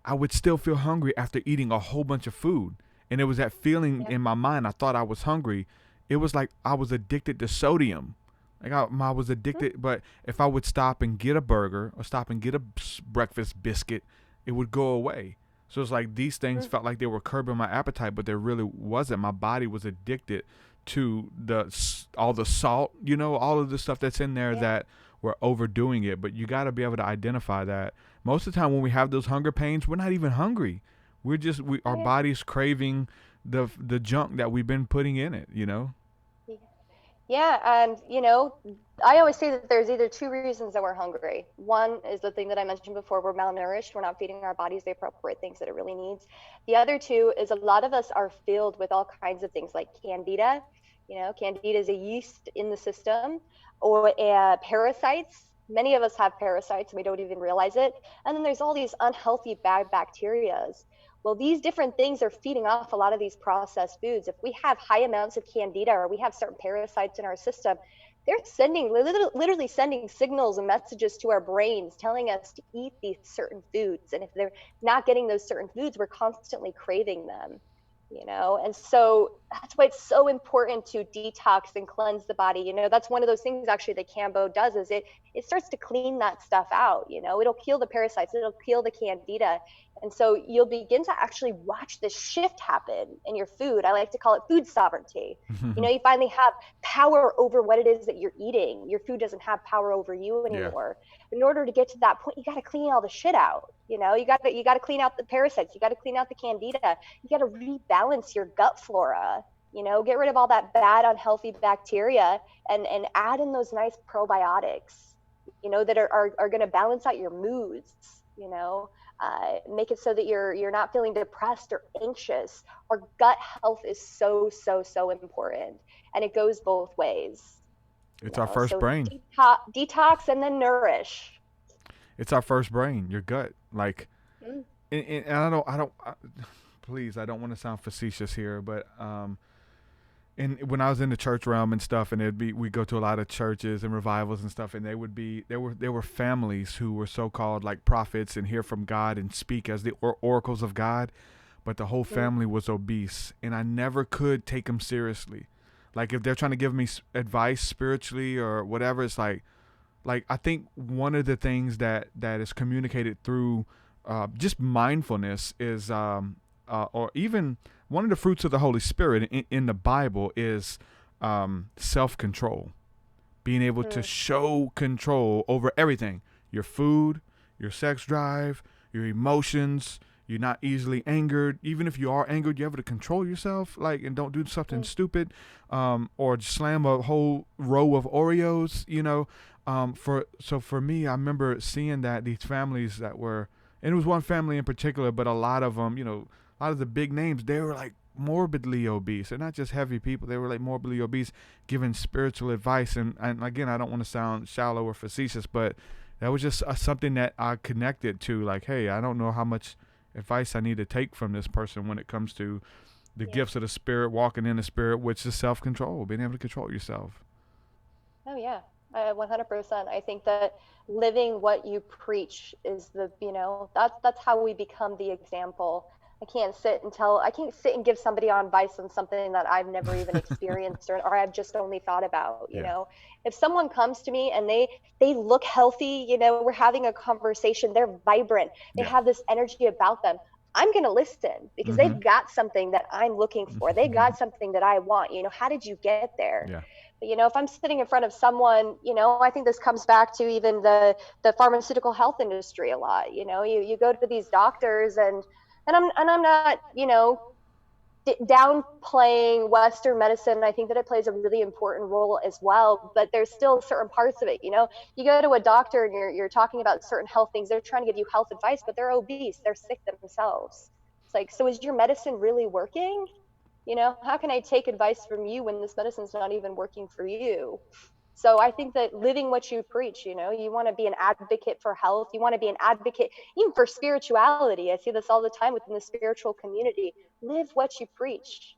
I would still feel hungry after eating a whole bunch of food. And it was that feeling in my mind. I thought I was hungry. It was like I was addicted to sodium. Like I was addicted, but if I would stop and get a burger or stop and get a breakfast biscuit, it would go away. So it's like these things felt like they were curbing my appetite, but there really wasn't. My body was addicted to all the salt, you know, all of the stuff that's in there that we're overdoing it. But you got to be able to identify that. Most of the time when we have those hunger pains, we're not even hungry. Our body's craving the junk that we've been putting in it, you know? Yeah, and you know, I always say that there's either two reasons that we're hungry. One is the thing that I mentioned before, we're malnourished, we're not feeding our bodies the appropriate things that it really needs. The other two is a lot of us are filled with all kinds of things like candida. You know, candida is a yeast in the system, or parasites. Many of us have parasites and we don't even realize it. And then there's all these unhealthy bad bacteria. Well, these different things are feeding off a lot of these processed foods. If we have high amounts of candida or we have certain parasites in our system, they're literally sending signals and messages to our brains telling us to eat these certain foods. And if they're not getting those certain foods, we're constantly craving them, you know? And so that's why it's so important to detox and cleanse the body. You know, that's one of those things actually that Kambo does is it starts to clean that stuff out. You know, it'll kill the parasites, it'll kill the candida. And so you'll begin to actually watch this shift happen in your food. I like to call it food sovereignty. You know, you finally have power over what it is that you're eating. Your food doesn't have power over you anymore. In order to get to that point, you got to clean all the shit out. You know, you got to clean out the parasites. You got to clean out the candida. You got to rebalance your gut flora. You know, get rid of all that bad, unhealthy bacteria and add in those nice probiotics, you know, that are going to balance out your moods, you know. Make it so that you're not feeling depressed or anxious. Our gut health is so important, and it goes both ways. It's our first brain. Detox and then nourish. It's our first brain, your gut. Like, and please, I don't want to sound facetious here, but and when I was in the church realm and stuff, and we go to a lot of churches and revivals and stuff, and there were families who were so-called like prophets and hear from God and speak as the oracles of God, but the whole family was obese, and I never could take them seriously. Like if they're trying to give me advice spiritually or whatever, it's like I think one of the things that is communicated through just mindfulness is or even one of the fruits of the Holy Spirit in the Bible is self-control, being able to show control over everything, your food, your sex drive, your emotions. You're not easily angered. Even if you are angered, you're able to control yourself, and don't do something stupid, or slam a whole row of Oreos, you know. For me, I remember seeing that these families that were, and it was one family in particular, but a lot of them, you know, a lot of the big names, they were like morbidly obese. They're not just heavy people. They were like morbidly obese, giving spiritual advice. And again, I don't want to sound shallow or facetious, but that was just something that I connected to. Like, hey, I don't know how much advice I need to take from this person when it comes to the gifts of the spirit, walking in the spirit, which is self-control, being able to control yourself. Oh yeah, 100%. I think that living what you preach is that's how we become the example. I can't sit and give somebody on advice on something that I've never even experienced or I've just only thought about, Yeah. If someone comes to me and they look healthy, we're having a conversation, they're vibrant, they Yeah. have this energy about them. I'm going to listen because they've got something that I'm looking for. They got something that I want. How did you get there? Yeah. But, if I'm sitting in front of someone, I think this comes back to even the pharmaceutical health industry a lot. You go to these doctors and I'm not, downplaying Western medicine. I think that it plays a really important role as well, but there's still certain parts of it. You go to a doctor and you're talking about certain health things. They're trying to give you health advice, but they're obese. They're sick themselves. It's like, so is your medicine really working? How can I take advice from you when this medicine's not even working for you? So I think that living what you preach, you want to be an advocate for health. You want to be an advocate even for spirituality. I see this all the time within the spiritual community. Live what you preach,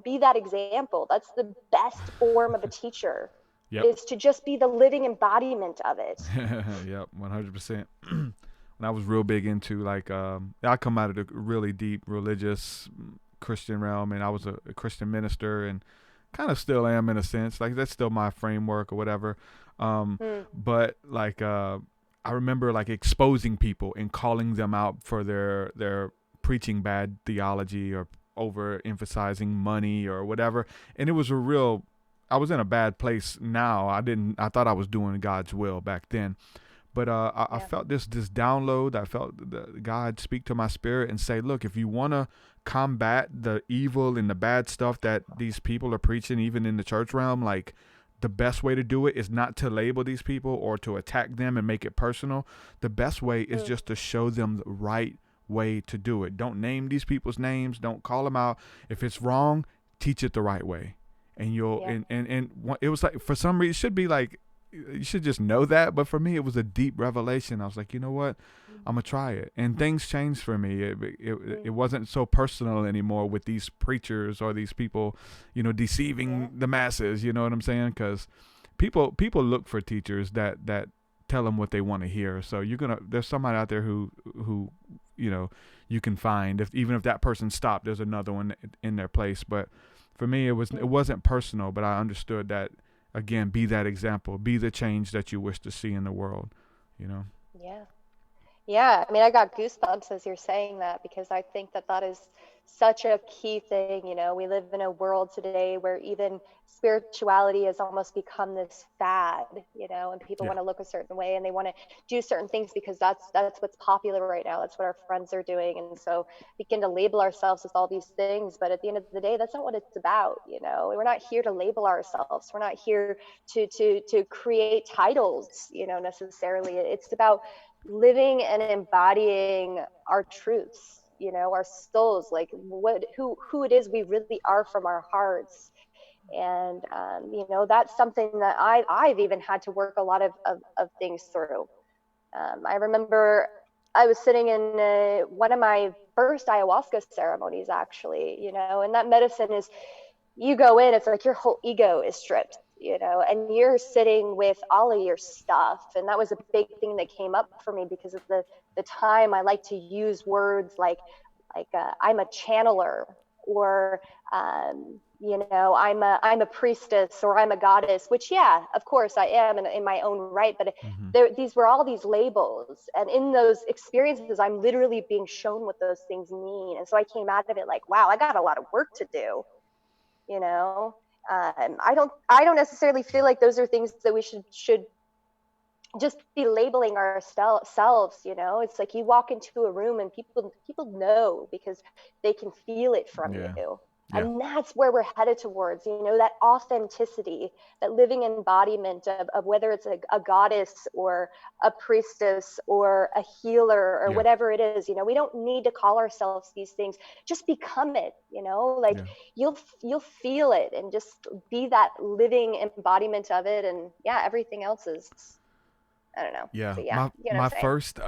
be that example. That's the best form of a teacher. Yep. Is to just be the living embodiment of it. Yep, 100%. When I was real big into like, I come out of the really deep religious Christian realm, and I was a Christian minister, and kind of still am in a sense. Like that's still my framework or whatever. But like, I remember like exposing people and calling them out for their preaching bad theology or overemphasizing money or whatever, and it was I was in a bad place now. I thought I was doing God's will back then. But I felt this download. I felt God speak to my spirit and say, look, if you want to combat the evil and the bad stuff that these people are preaching, even in the church realm, like the best way to do it is not to label these people or to attack them and make it personal. The best way is just to show them the right way to do it. Don't name these people's names. Don't call them out. If it's wrong, teach it the right way. And and it was like, for some reason, it should be like, you should just know that. But for me, it was a deep revelation. I was like, you know what? I'm going to try it. And things changed for me. It wasn't so personal anymore with these preachers or these people, deceiving the masses. You know what I'm saying? Because people look for teachers that tell them what they want to hear. So there's somebody out there who you can find. Even if that person stopped, there's another one in their place. But for me, it wasn't personal, but I understood that, again, be that example, be the change that you wish to see in the world, Yeah. Yeah. I mean, I got goosebumps as you're saying that, because I think that is such a key thing. We live in a world today where even spirituality has almost become this fad, and people want to look a certain way and they want to do certain things because that's what's popular right now. That's what our friends are doing. And so we begin to label ourselves with all these things. But at the end of the day, that's not what it's about. We're not here to label ourselves. We're not here to create titles, necessarily. It's about living and embodying our truths, our souls, like who it is we really are from our hearts. And that's something that I've even had to work a lot of things through. I remember I was sitting in one of my first ayahuasca ceremonies, actually, and that medicine is, you go in, it's like your whole ego is stripped, and you're sitting with all of your stuff. And that was a big thing that came up for me because of the time. I like to use words like I'm a channeler, or I'm a priestess, or I'm a goddess, which, yeah, of course I am in my own right. But these were all these labels. And in those experiences, I'm literally being shown what those things mean. And so I came out of it like, wow, I got a lot of work to do. I don't necessarily feel like those are things that we should just be labeling ourselves. It's like you walk into a room and people know because they can feel it from you. And that's where we're headed towards, that authenticity, that living embodiment of whether it's a goddess or a priestess or a healer or whatever it is. We don't need to call ourselves these things. Just become it, you'll feel it and just be that living embodiment of it. And everything else is, I don't know. Yeah. So, My first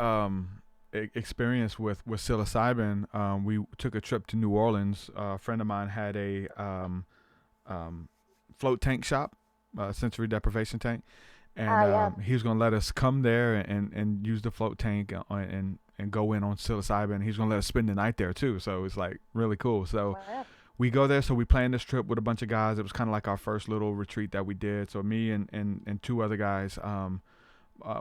experience with psilocybin. We took a trip to New Orleans. A friend of mine had a float tank shop, sensory deprivation tank, and he was going to let us come there and use the float tank and go in on psilocybin. He's going to let us spend the night there too. So it's like really cool. So we go there. So we planned this trip with a bunch of guys. It was kind of like our first little retreat that we did. So me and two other guys,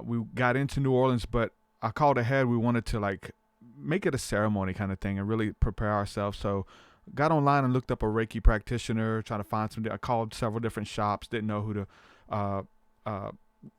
we got into New Orleans, but I called ahead. We wanted to like make it a ceremony kind of thing and really prepare ourselves. So got online and looked up a Reiki practitioner, trying to find some. I called several different shops, didn't know who to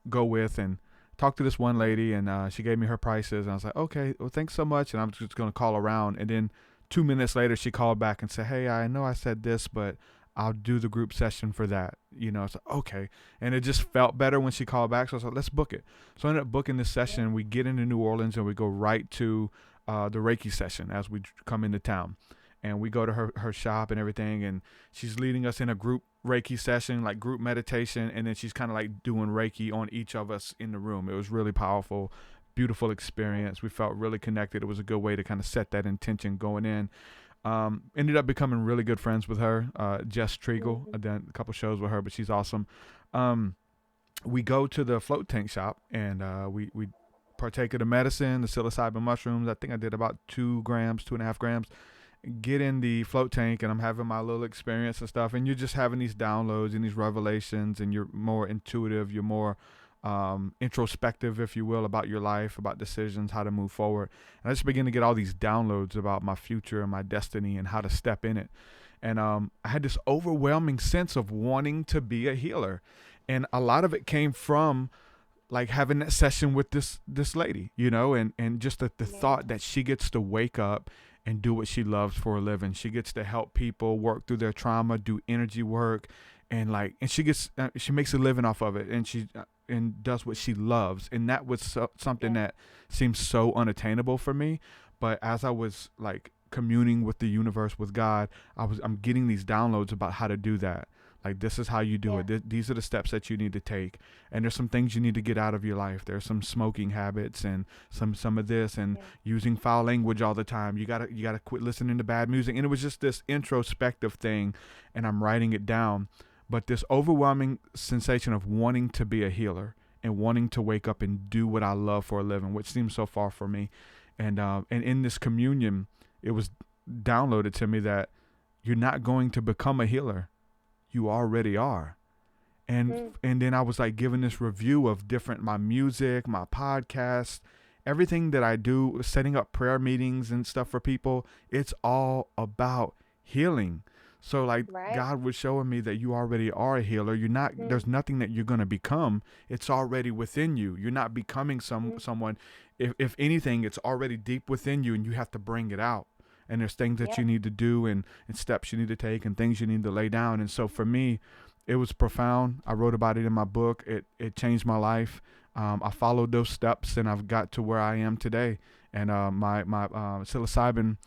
go with, and talked to this one lady, and she gave me her prices, and I was like, okay, well, thanks so much, and I'm just going to call around. And then 2 minutes later, she called back and said, hey, I know I said this, but I'll do the group session for that. You know, it's like, okay. And it just felt better when she called back. So I was like, let's book it. So I ended up booking this session. We get into New Orleans and we go right to the Reiki session as we come into town. And we go to her shop and everything. And she's leading us in a group Reiki session, like group meditation. And then she's kind of like doing Reiki on each of us in the room. It was really powerful, beautiful experience. We felt really connected. It was a good way to kind of set that intention going in. Ended up becoming really good friends with her, Jess Treagle. I done a couple shows with her, but she's awesome. We go to the float tank shop and we partake of the medicine, the psilocybin mushrooms. I think I did about 2 grams, 2.5 grams. Get in the float tank and I'm having my little experience and stuff. And you're just having these downloads and these revelations, and you're more intuitive. You're more introspective, if you will, about your life, about decisions, how to move forward. And I just began to get all these downloads about my future and my destiny and how to step in it. And I had this overwhelming sense of wanting to be a healer. And a lot of it came from like having that session with this lady, you know, and just the thought that she gets to wake up and do what she loves for a living. She gets to help people work through their trauma, do energy work, and she makes a living off of it, and she does what she loves. And that was something that seems so unattainable for me. But as I was like communing with the universe, with God, I'm getting these downloads about how to do that. Like, this is how you do it. These are the steps that you need to take. And there's some things you need to get out of your life. There's some smoking habits and some of this, and using foul language all the time. You gotta quit listening to bad music. And it was just this introspective thing, and I'm writing it down. But this overwhelming sensation of wanting to be a healer and wanting to wake up and do what I love for a living, which seems so far from me. And in this communion, it was downloaded to me that you're not going to become a healer. You already are. And then I was like given this review of my music, my podcast, everything that I do, setting up prayer meetings and stuff for people. It's all about healing. So like God was showing me that you already are a healer. You're not, there's nothing that you're going to become. It's already within you. You're not becoming someone. If anything, it's already deep within you, and you have to bring it out. And there's things that you need to do and steps you need to take and things you need to lay down. And so for me, it was profound. I wrote about it in my book. It changed my life. I followed those steps and I've got to where I am today. And my psilocybin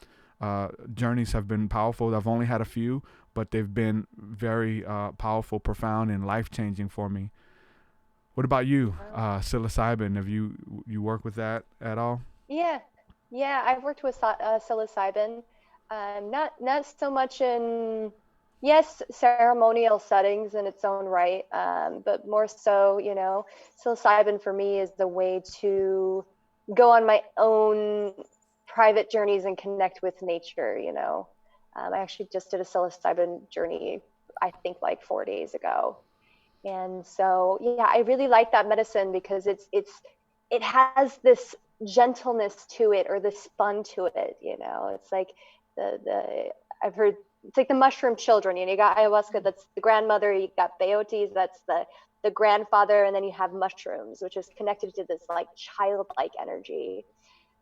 journeys have been powerful. I've only had a few, but they've been very powerful, profound, and life-changing for me. What about you, psilocybin? Have you work with that at all? Yeah, I've worked with psilocybin, not so much in, ceremonial settings in its own right, but more so, psilocybin for me is the way to go on my own private journeys and connect with nature, I actually just did a psilocybin journey, I think like 4 days ago. And so, I really like that medicine because it has this gentleness to it, or this fun to it, it's like I've heard it's like the mushroom children, you got ayahuasca, that's the grandmother, you got peyotes, that's the grandfather, and then you have mushrooms, which is connected to this like childlike energy.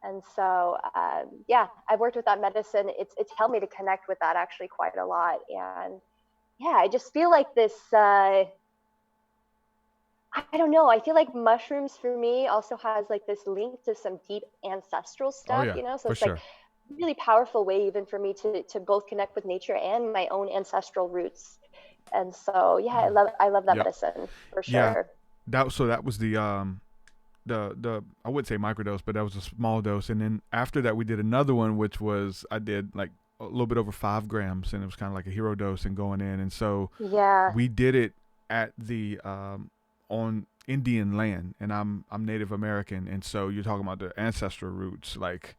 And so I've worked with that medicine. It's helped me to connect with that actually quite a lot. And I just feel like this I don't know. I feel like mushrooms for me also has like this link to some deep ancestral stuff, so it's like a really powerful way even for me to both connect with nature and my own ancestral roots. And so, I love that medicine for sure. That was the the I would say microdose, but that was a small dose. And then after that, we did another one, which was I did like a little bit over 5 grams, and it was kind of like a hero dose and going in. And so Yeah. we did it at the on Indian land, and I'm Native American, and so you're talking about the ancestral roots, like.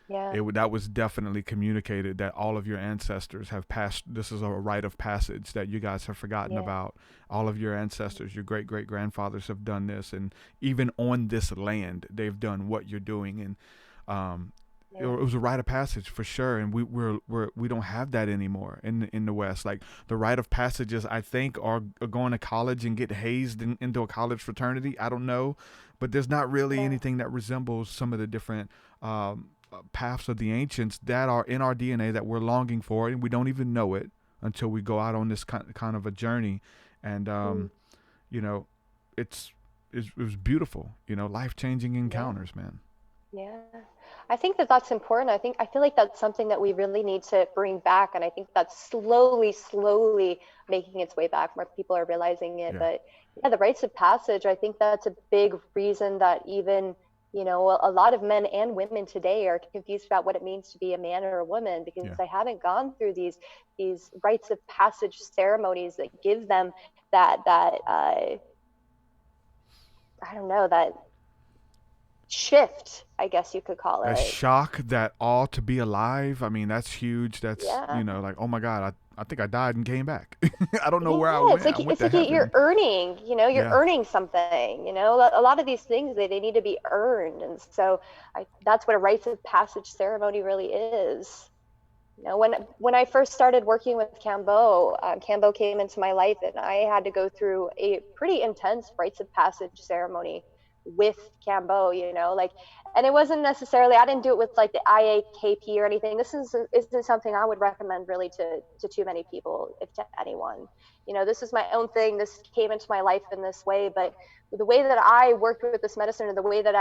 Yeah. That was definitely communicated that all of your ancestors have passed. This is a rite of passage that you guys have forgotten about. All of your ancestors, your great great grandfathers have done this, and even on this land, they've done what you're doing. And it was a rite of passage for sure. And we don't have that anymore in the West. Like the rite of passages, I think, are going to college and get hazed into a college fraternity. I don't know, but there's not really anything that resembles some of the different. Paths of the ancients that are in our DNA that we're longing for, and we don't even know it until we go out on this kind of a journey. And you know, it was beautiful, you know, life-changing encounters, man. Yeah, I think that that's important. I feel like that's something that we really need to bring back, and I think that's slowly making its way back. More people are realizing it. But yeah, the rites of passage, I think that's a big reason that even, you know, a lot of men and women today are confused about what it means to be a man or a woman, because they haven't gone through these rites of passage ceremonies that give them that I don't know, that shift, I guess you could call it. That shock, that awe to be alive. I mean, that's huge. That's you know, like, oh my God, I think I died and came back. I don't know where I went. It's like you're earning, you know, you're earning something, you know, a lot of these things, they need to be earned. And so that's what a rites of passage ceremony really is. You know, when I first started working with Kambo, Kambo came into my life, and I had to go through a pretty intense rites of passage ceremony with Kambo, you know, like, and it wasn't necessarily, I didn't do it with like the IAKP or anything. This isn't something I would recommend really to too many people, if to anyone. You know, this is my own thing. This came into my life in this way, but the way that I worked with this medicine, and the way that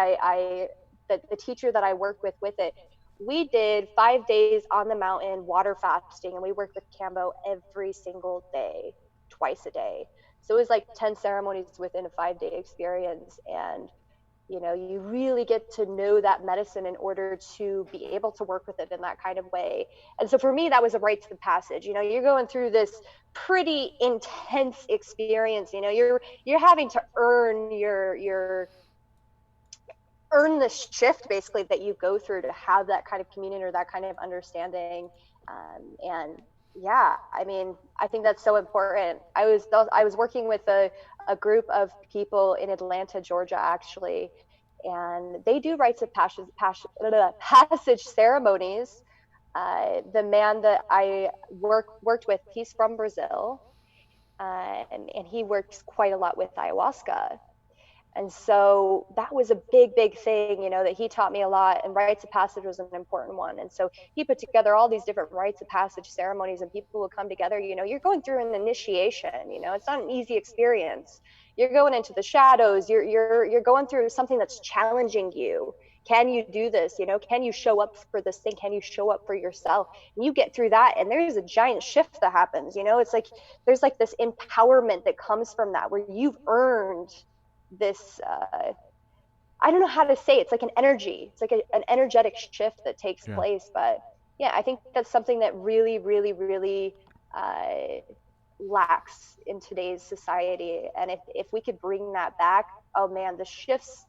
the teacher that I worked with it, we did 5 days on the mountain water fasting, and we worked with Kambo every single day, twice a day. So it was like 10 ceremonies within a 5-day experience. And, you know, you really get to know that medicine in order to be able to work with it in that kind of way. And so for me, that was a rites of passage. You know, you're going through this pretty intense experience. You know, you're having to earn earn the shift, basically, that you go through to have that kind of communion or that kind of understanding. And yeah, I mean, I think that's so important. I was working with a group of people in Atlanta, Georgia, actually, and they do rites of passage ceremonies. The man that I worked with, he's from Brazil, and he works quite a lot with ayahuasca. And so that was a big thing, you know, that he taught me a lot, and rites of passage was an important one. And so he put together all these different rites of passage ceremonies, and people will come together. You know, you're going through an initiation, you know, it's not an easy experience. You're going into the shadows, you're going through something that's challenging you. Can you do this? You know, can you show up for this thing? Can you show up for yourself? And you get through that, and there's a giant shift that happens. You know, it's like there's like this empowerment that comes from that, where you've earned this I don't know how to say it. It's like an energy, it's like an energetic shift that takes place. But yeah, I think that's something that really lacks in today's society. And if we could bring that back, oh man, the shifts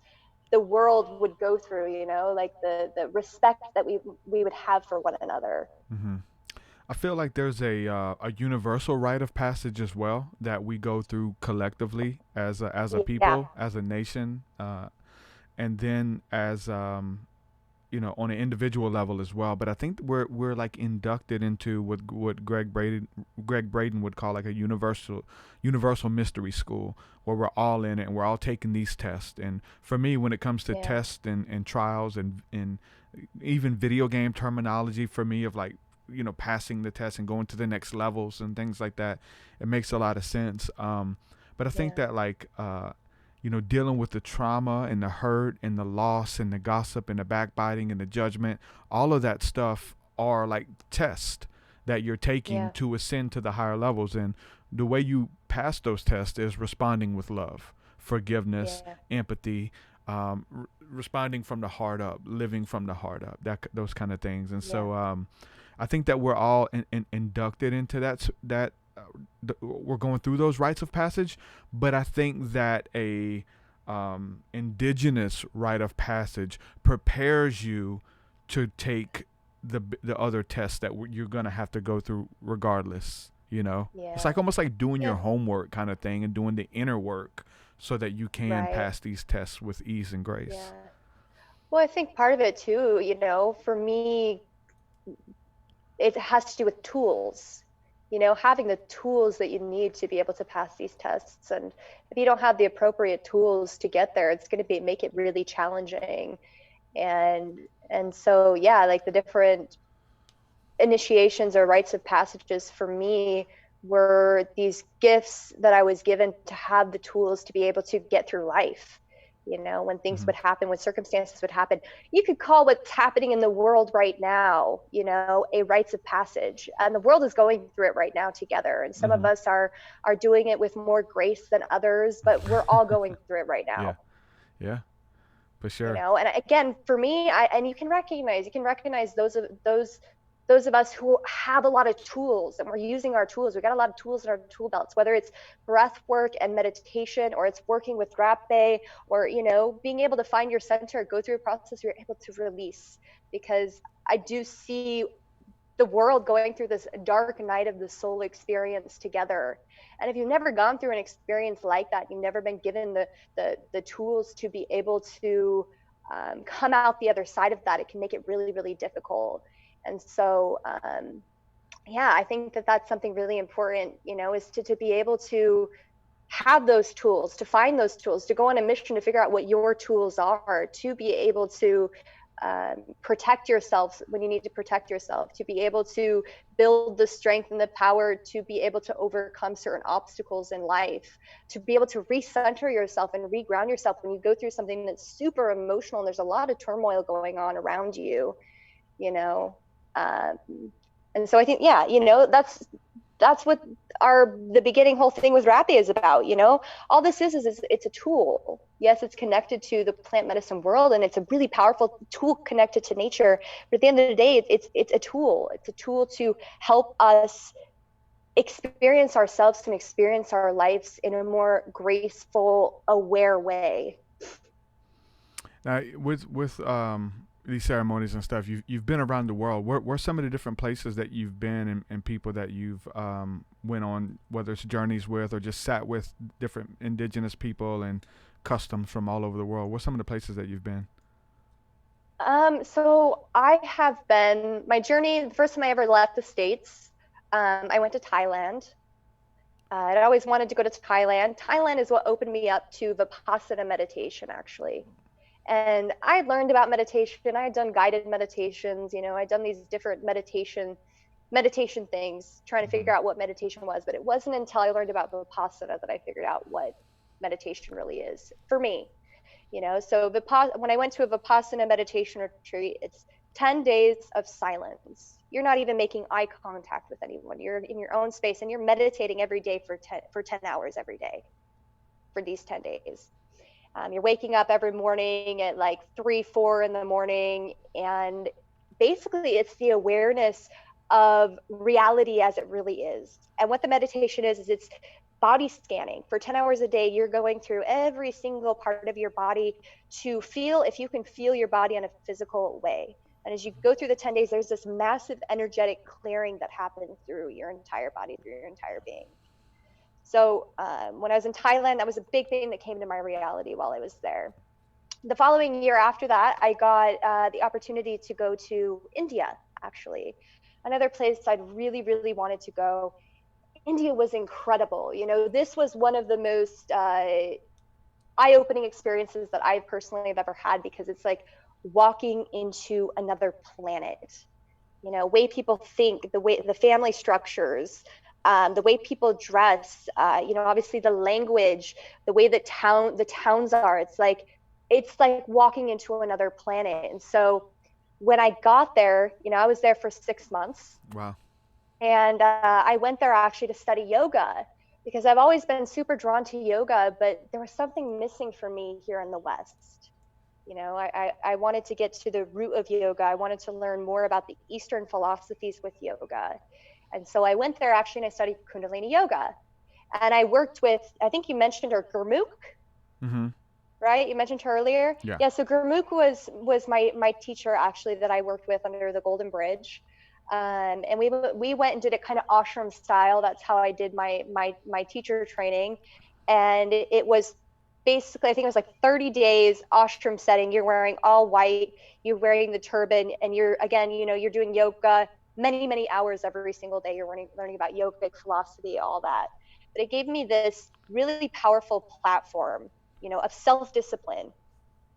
the world would go through, you know, like the respect that we would have for one another. Mm-hmm. I feel like there's a universal rite of passage as well that we go through collectively as a people, as a nation, and then as you know, on an individual level as well. But I think we're like inducted into what Greg Braden would call like a universal mystery school, where we're all in it and we're all taking these tests. And for me, when it comes to tests and trials and even video game terminology, for me, of like, you know, passing the test and going to the next levels and things like that, it makes a lot of sense. But I think that like, you know, dealing with the trauma and the hurt and the loss and the gossip and the backbiting and the judgment, all of that stuff are like tests that you're taking to ascend to the higher levels. And the way you pass those tests is responding with love, forgiveness, empathy, responding from the heart up, living from the heart up, those kind of things. And Yeah. so I think that we're all inducted into we're going through those rites of passage, but I think that a indigenous rite of passage prepares you to take the other tests that you're gonna have to go through regardless. Yeah. It's like almost like doing your homework kind of thing and doing the inner work so that you can Right. pass these tests with ease and grace. Yeah. Well, I think part of it too, for me, it has to do with tools, having the tools that you need to be able to pass these tests. And if you don't have the appropriate tools to get there, it's going to make it really challenging. And so, yeah, like the different initiations or rites of passages for me were these gifts that I was given to have the tools to be able to get through life. When things would happen, when circumstances would happen, you could call what's happening in the world right now, a rites of passage, and the world is going through it right now together. And some of us are doing it with more grace than others, but we're all going through it right now. Yeah, for sure. And again, for me, you can recognize those of us who have a lot of tools, and we're using our tools. We got a lot of tools in our tool belts, whether it's breath work and meditation, or it's working with rappe, or, being able to find your center, go through a process where you're able to release. Because I do see the world going through this dark night of the soul experience together. And if you've never gone through an experience like that, you've never been given the tools to be able to come out the other side of that, it can make it really, really difficult. And so, I think that that's something really important, is to be able to have those tools, to find those tools, to go on a mission to figure out what your tools are, to be able to protect yourself when you need to protect yourself, to be able to build the strength and the power to be able to overcome certain obstacles in life, to be able to recenter yourself and reground yourself when you go through something that's super emotional and there's a lot of turmoil going on around you. And so I think, that's what the beginning whole thing with rappe is about. All this is it's a tool. Yes, it's connected to the plant medicine world, and it's a really powerful tool connected to nature. But at the end of the day, it's a tool. It's a tool to help us experience ourselves and experience our lives in a more graceful, aware way. Now, with these ceremonies and stuff, you've been around the world. Where some of the different places that you've been and people that you've went on, whether it's journeys with or just sat with different indigenous people and customs from all over the world? What's some of the places that you've been? So I have been, my journey, the first time I ever left the States, I went to Thailand. I'd always wanted to go to Thailand. Thailand is what opened me up to Vipassana meditation, actually. And I learned about meditation. I had done guided meditations, I'd done these different meditation things, trying to figure out what meditation was. But it wasn't until I learned about Vipassana that I figured out what meditation really is for me. So when I went to a Vipassana meditation retreat, it's 10 days of silence. You're not even making eye contact with anyone. You're in your own space, and you're meditating every day for 10 hours every day for these 10 days. You're waking up every morning at like 3-4 in the morning, and basically it's the awareness of reality as it really is. And what the meditation is it's body scanning. For 10 hours a day, you're going through every single part of your body to feel if you can feel your body in a physical way. And as you go through the 10 days, there's this massive energetic clearing that happens through your entire body, through your entire being. So when I was in Thailand, that was a big thing that came to my reality while I was there. The following year after that, I got the opportunity to go to India, actually. Another place I'd really, really wanted to go. India was incredible. This was one of the most eye-opening experiences that I personally have ever had, because it's like walking into another planet. Way people think, the family structures, the way people dress, obviously the language, the way that the towns are, it's like walking into another planet. And so when I got there, I was there for 6 months. Wow. And I went there actually to study yoga, because I've always been super drawn to yoga, but there was something missing for me here in the West. I wanted to get to the root of yoga. I wanted to learn more about the Eastern philosophies with yoga. And so I went there actually and I studied Kundalini yoga. And I worked with, I think you mentioned her, Gurmukh, Mm-hmm. right? You mentioned her earlier. Yeah. Yeah. So Gurmukh was my teacher actually that I worked with under the Golden Bridge. And we went and did it kind of ashram style. That's how I did my teacher training. And it was basically, I think it was like 30 days ashram setting. You're wearing all white, you're wearing the turban, and you're, again, you're doing yoga many hours every single day. You're learning about yogic philosophy, all that. But it gave me this really powerful platform, of self-discipline.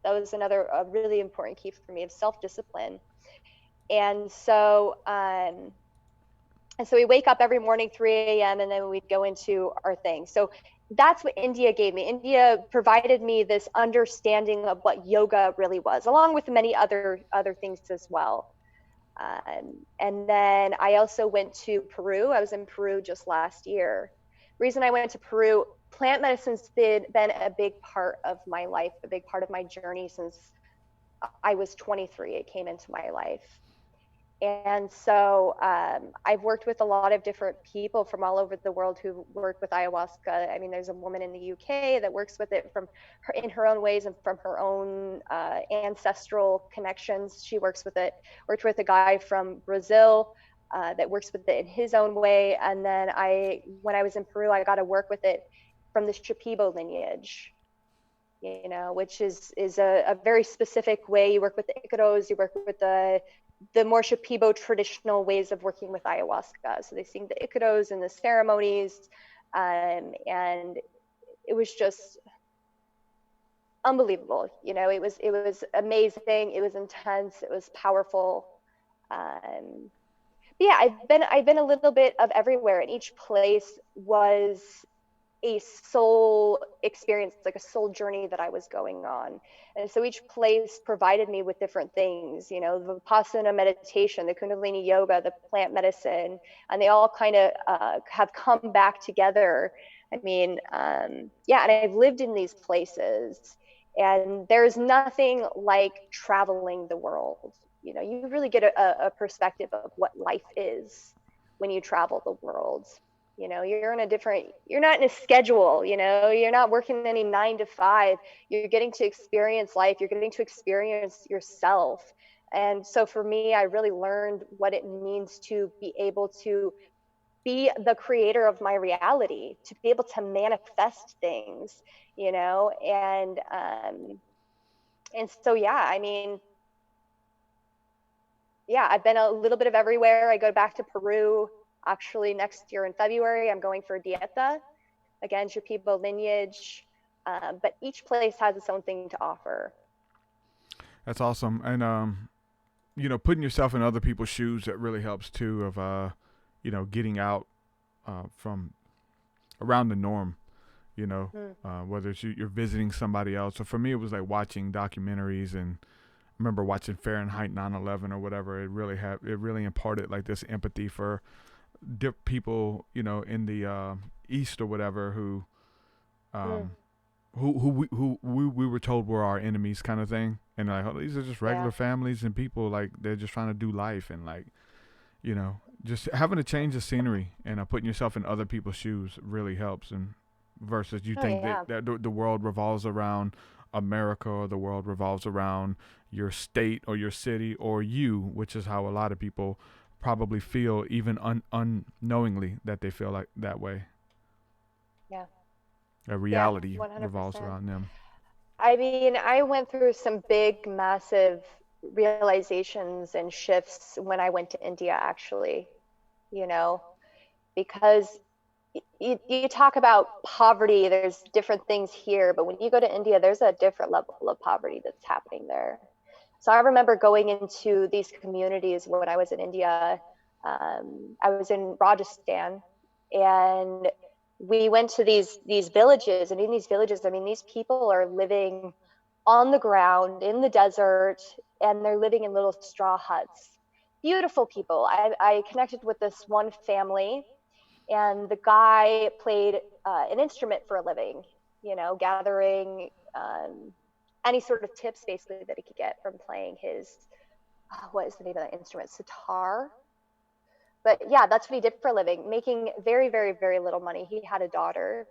That was another really important key for me, of self-discipline. And so, we wake up every morning, 3 a.m., and then we'd go into our thing. So that's what India gave me. India provided me this understanding of what yoga really was, along with many other things as well. And then I also went to Peru. I was in Peru just last year. Reason I went to Peru, plant medicine's been a big part of my life, a big part of my journey since I was 23. It came into my life. And so I've worked with a lot of different people from all over the world who work with ayahuasca. I mean, there's a woman in the UK that works with it in her own ways and from her own ancestral connections. She works with it. Worked with a guy from Brazil that works with it in his own way. And then when I was in Peru, I got to work with it from the Shipibo lineage, which is a very specific way. You work with the Icaros, you work with the more Shipibo traditional ways of working with ayahuasca. So they sing the Icaros in the ceremonies, and it was just unbelievable. It was amazing. It was intense. It was powerful. Yeah, I've been a little bit of everywhere, and each place was a soul experience, like a soul journey that I was going on. And so each place provided me with different things, the Vipassana meditation, the Kundalini yoga, the plant medicine, and they all kind of have come back together. I mean, yeah, and I've lived in these places, and there's nothing like traveling the world. You really get a perspective of what life is when you travel the world. You're not in a schedule, you're not working any 9 to 5. You're getting to experience life. You're getting to experience yourself. And so for me, I really learned what it means to be able to be the creator of my reality, to be able to manifest things, and so, yeah, I mean, yeah, I've been a little bit of everywhere. I go back to Peru. Actually, next year in February, I'm going for a dieta. Again, Shipibo lineage. But each place has its own thing to offer. That's awesome. And, putting yourself in other people's shoes, that really helps too, of, getting out from around the norm, whether it's you're visiting somebody else. So for me, it was like watching documentaries, and I remember watching Fahrenheit 9/11 or whatever. It really imparted like this empathy for people, in the East or whatever, who we were told were our enemies, kind of thing. And like, oh, these are just regular families and people, like they're just trying to do life, and like, just having a change of scenery and putting yourself in other people's shoes really helps. And versus you think that the world revolves around America, or the world revolves around your state or your city or you, which is how a lot of people probably feel, even unknowingly, that they feel like that way. Yeah. A reality 100%. revolves around them. I mean, I went through some big, massive realizations and shifts when I went to India, actually, because you talk about poverty, there's different things here, but when you go to India, there's a different level of poverty that's happening there. So I remember going into these communities when I was in India. I was in Rajasthan, and we went to these villages, and in these villages, I mean, these people are living on the ground in the desert, and they're living in little straw huts. Beautiful people. I connected with this one family, and the guy played an instrument for a living, gathering any sort of tips basically that he could get from playing his, what is the name of that instrument? Sitar. But yeah, that's what he did for a living, making very, very, very little money. He had a daughter,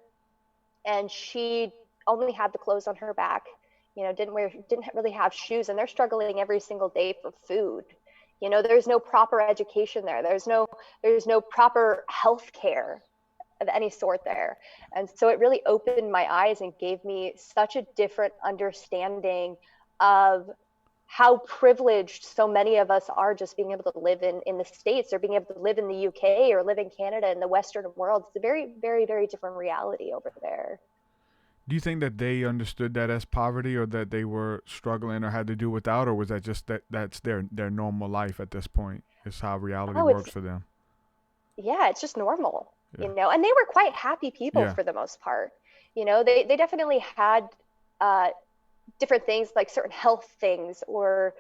and she only had the clothes on her back, didn't really have shoes, and they're struggling every single day for food. There's no proper education there. There's no proper health care of any sort there. And so it really opened my eyes and gave me such a different understanding of how privileged so many of us are, just being able to live in the States, or being able to live in the UK, or live in Canada, in the Western world. It's a very, very, very different reality over there. Do you think that they understood that as poverty, or that they were struggling or had to do without, or was that just that's their normal life at this point? Is how reality works for them? Yeah, it's just normal, and they were quite happy people for the most part. They definitely had different things, like certain health things, or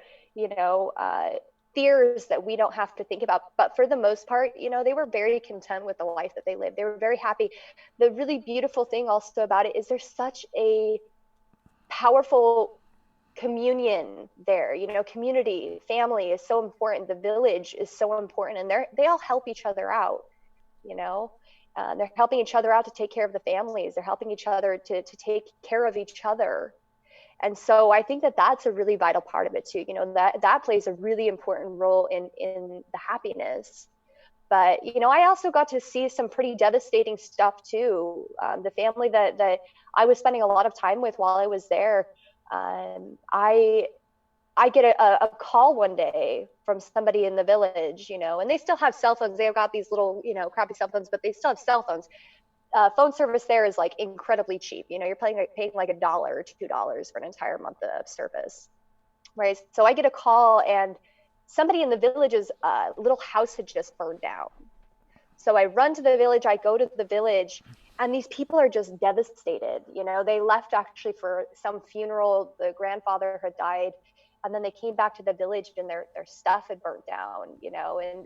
fears that we don't have to think about, but for the most part, they were very content with the life that they lived. They were very happy. The really beautiful thing also about it is there's such a powerful communion there. Community, family is so important. The village is so important, and they all help each other out. They're helping each other out to take care of the families. They're helping each other to take care of each other. And so I think that that's a really vital part of it too. That plays a really important role in the happiness. But, I also got to see some pretty devastating stuff too. The family that I was spending a lot of time with while I was there, I get a call one day from somebody in the village, and they still have cell phones. They've got these little, crappy cell phones, but they still have cell phones. Phone service there is like incredibly cheap. You're paying like $1 or $2 for an entire month of service, right? So I get a call, and somebody in the village's little house had just burned down. So I run to the village. I go to the village, and these people are just devastated. They left actually for some funeral. The grandfather had died, and then they came back to the village, and their stuff had burnt down.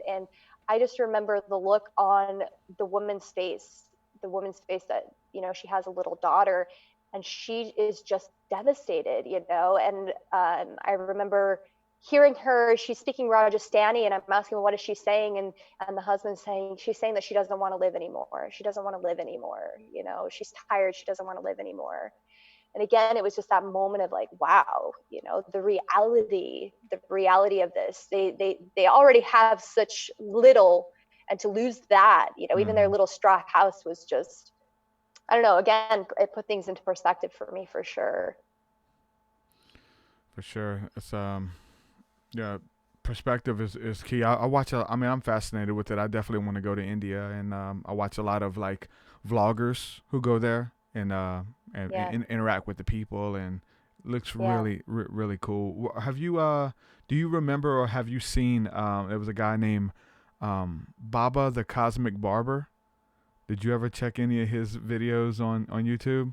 And I just remember the look on the woman's face that, she has a little daughter, and she is just devastated, and I remember hearing her, she's speaking Rajasthani, and I'm asking, well, what is she saying? And the husband's saying, she's saying that she doesn't want to live anymore. She doesn't want to live anymore. She's tired. She doesn't want to live anymore. And again, it was just that moment of like, wow, the reality of this. They already have such little, and to lose that, even their little straw house was just, I don't know, again, it put things into perspective for me, for sure. For sure. It's, perspective is key. I watch, I'm fascinated with it. I definitely want to go to India, and I watch a lot of like vloggers who go there and interact with the people, and looks really, really cool. Have you, do you remember, or have you seen, there was a guy named Baba the Cosmic Barber? Did you ever check any of his videos on YouTube?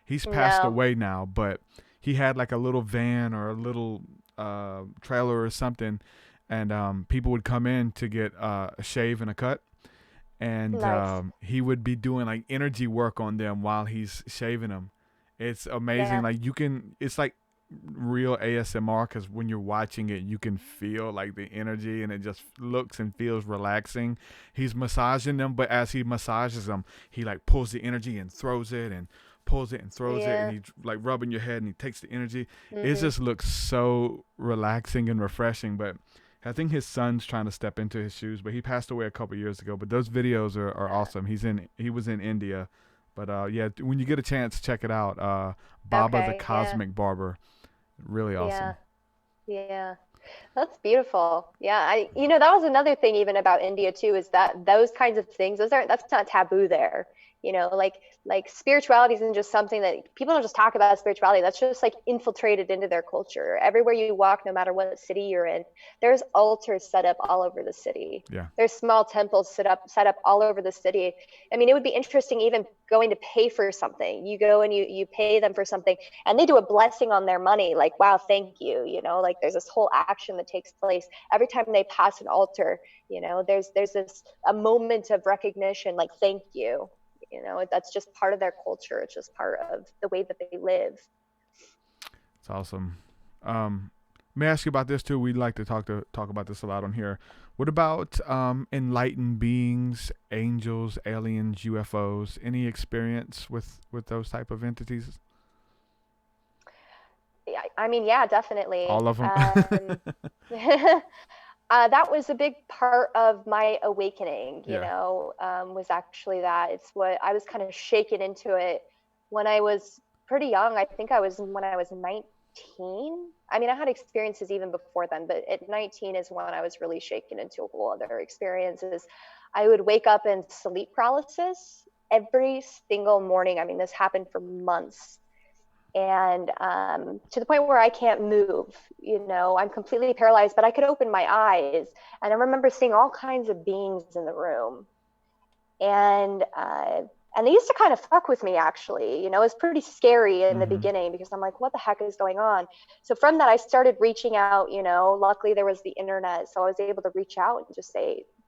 He's passed away now, but he had like a little van or a little trailer or something, and people would come in to get a shave and a cut, and he would be doing like energy work on them while he's shaving them. It's amazing. Like it's like real ASMR, because when you're watching it, you can feel like the energy, and it just looks and feels relaxing. He's massaging them, but as he massages them, he like pulls the energy and throws it, and pulls it and throws it, and he's like rubbing your head, and he takes the energy. It just looks so relaxing and refreshing. But I think his son's trying to step into his shoes, but he passed away a couple years ago. But those videos are awesome. He was in India, but when you get a chance, check it out. Baba the Cosmic Barber. Really awesome. Yeah. That's beautiful. Yeah. That was another thing even about India too, is that those kinds of things, that's not taboo there. Like spirituality isn't just something that people don't just talk about. Spirituality, that's just like infiltrated into their culture. Everywhere you walk, no matter what city you're in, there's altars set up all over the city. Yeah. There's small temples set up all over the city. I mean, it would be interesting even going to pay for something. You go and you pay them for something, and they do a blessing on their money. Like, wow, thank you. Like there's this whole action that takes place every time they pass an altar. There's a moment of recognition, like thank you. That's just part of their culture. It's just part of the way that they live. It's awesome. May I ask you about this too? We'd like to talk about this a lot on here. What about enlightened beings, angels, aliens, UFOs? Any experience with those type of entities? Yeah, I mean, yeah, definitely. All of them. That was a big part of my awakening, Yeah. was actually that. It's what I was kind of shaken into it when I was pretty young. I think when I was 19. I mean, I had experiences even before then, but at 19 is when I was really shaken into a whole other experiences. I would wake up in sleep paralysis every single morning. I mean, this happened for months. And to the point where I can't move, I'm completely paralyzed, but I could open my eyes. And I remember seeing all kinds of beings in the room. And they used to kind of fuck with me, actually. It was pretty scary in the beginning because I'm like, what the heck is going on? So from that, I started reaching out. Luckily there was the internet, so I was able to reach out and just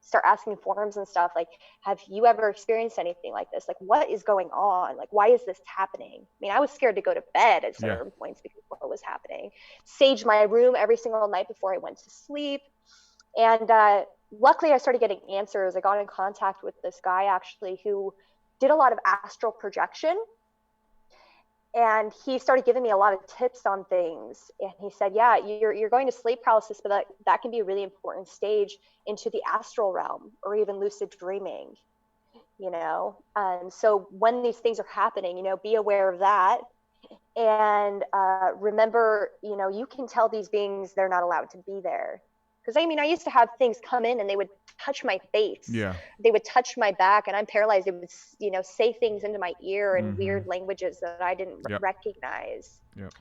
start asking forums and stuff like, have you ever experienced anything like this? Like, what is going on? Like, why is this happening? I mean, I was scared to go to bed at certain points because of what was happening. Sage my room every single night before I went to sleep. And luckily I started getting answers. I got in contact with this guy actually who did a lot of astral projection. And he started giving me a lot of tips on things. And he said, yeah, you're going to sleep paralysis, but that can be a really important stage into the astral realm or even lucid dreaming, And so when these things are happening, be aware of that. And remember, you can tell these beings they're not allowed to be there. Because I used to have things come in and they would touch my face. Yeah. They would touch my back, and I'm paralyzed. They would, say things into my ear in weird languages that I didn't recognize. Yep.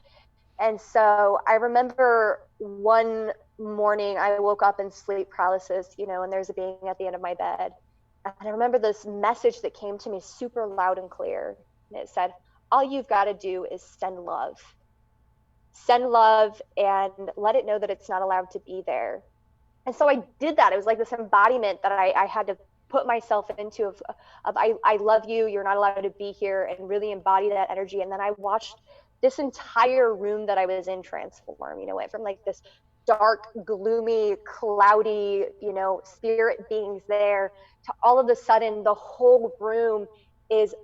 And so I remember one morning I woke up in sleep paralysis, and there's a being at the end of my bed. And I remember this message that came to me super loud and clear. And it said, all you've got to do is send love. Send love and let it know that it's not allowed to be there. And so I did that. It was like this embodiment that I had to put myself into of I love you, you're not allowed to be here, and really embody that energy. And then I watched this entire room that I was in transform. It went from like this dark, gloomy, cloudy, spirit beings there to all of a sudden the whole room is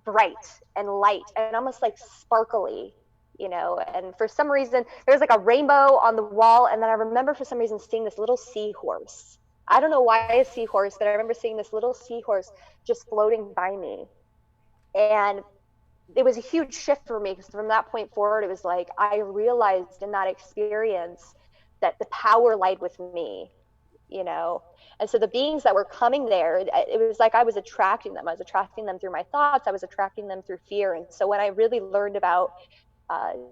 bright and light and almost like sparkly. And for some reason there was like a rainbow on the wall, and then I remember for some reason seeing this little seahorse. I don't know why a seahorse, but I remember seeing this little seahorse just floating by me. And it was a huge shift for me, because from that point forward it was like I realized in that experience that the power lied with me, and so the beings that were coming there, it was like I was attracting them. I was attracting them through my thoughts. I was attracting them through fear. And so when I really learned about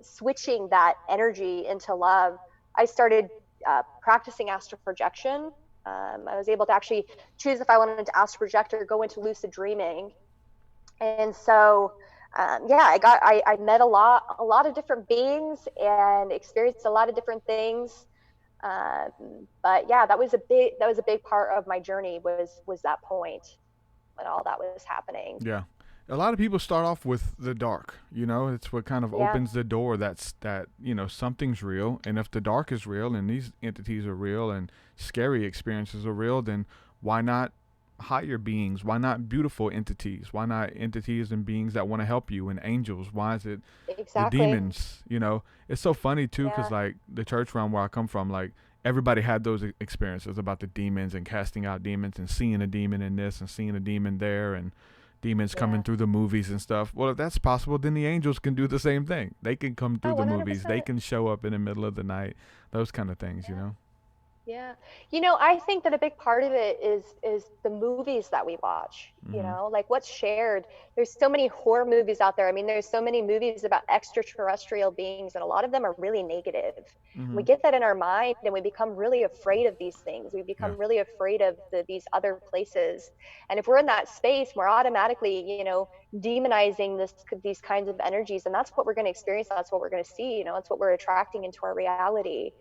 switching that energy into love, I started practicing astral projection. I was able to actually choose if I wanted to astral project or go into lucid dreaming. And so, I met a lot of different beings and experienced a lot of different things. But yeah, that was a big part of my journey was that point when all that was happening. Yeah. A lot of people start off with the dark, it's what kind of opens the door that something's real. And if the dark is real and these entities are real and scary experiences are real, then why not higher beings? Why not beautiful entities? Why not entities and beings that want to help you, and angels? Why is it the demons? It's so funny too, because like the church realm where I come from, like everybody had those experiences about the demons and casting out demons and seeing a demon in this and seeing a demon there and demons coming through the movies and stuff. Well, if that's possible, then the angels can do the same thing. They can come through the movies. They can show up in the middle of the night. Those kind of things, Yeah. I think that a big part of it is the movies that we watch, like what's shared. There's so many horror movies out there. I mean, there's so many movies about extraterrestrial beings, and a lot of them are really negative. We get that in our mind and we become really afraid of these things. We become really afraid of these other places. And if we're in that space, we're automatically, demonizing these kinds of energies. And that's what we're going to experience. That's what we're going to see. That's what we're attracting into our reality.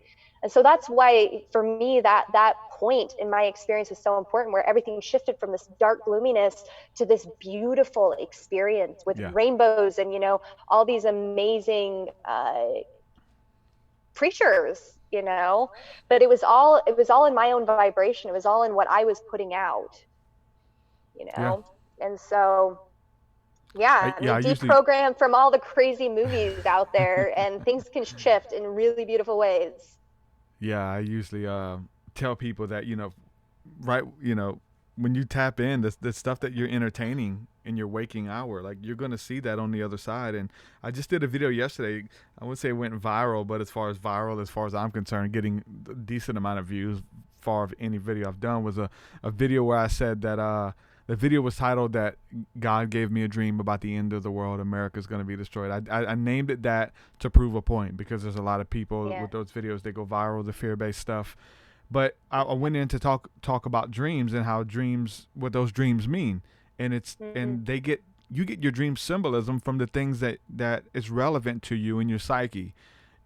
And so that's why, for me, that point in my experience is so important, where everything shifted from this dark gloominess to this beautiful experience with rainbows and, all these amazing preachers, you know, but it was all in my own vibration. It was all in what I was putting out, you know? And so, yeah, I mean, I usually deprogram from all the crazy movies out there, and things can shift in really beautiful ways. I usually tell people that, right, when you tap in, the stuff that you're entertaining in your waking hour, like, you're going to see that on the other side. And I just did a video yesterday. I would say it went viral, but as far as I'm concerned, getting a decent amount of views, far of any video I've done, was a video where I said that the video was titled that God gave me a dream about the end of the world. America's going to be destroyed. I named it that to prove a point, because there's a lot of people with those videos, they go viral, the fear-based stuff. But I went in to talk about dreams and what those dreams mean. And and you get your dream symbolism from the things that is relevant to you in your psyche,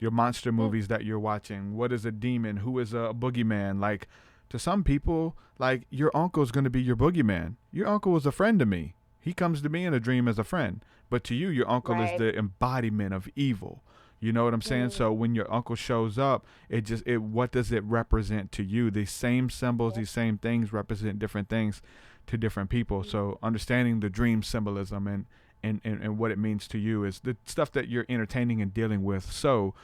your monster movies that you're watching. What is a demon? Who is a boogeyman? Like, to some people, like, your uncle is going to be your boogeyman. Your uncle was a friend to me. He comes to me in a dream as a friend. But to you, your uncle is the embodiment of evil. You know what I'm saying? So when your uncle shows up, what does it represent to you? These same symbols, these same things represent different things to different people. So understanding the dream symbolism and what it means to you is the stuff that you're entertaining and dealing with. So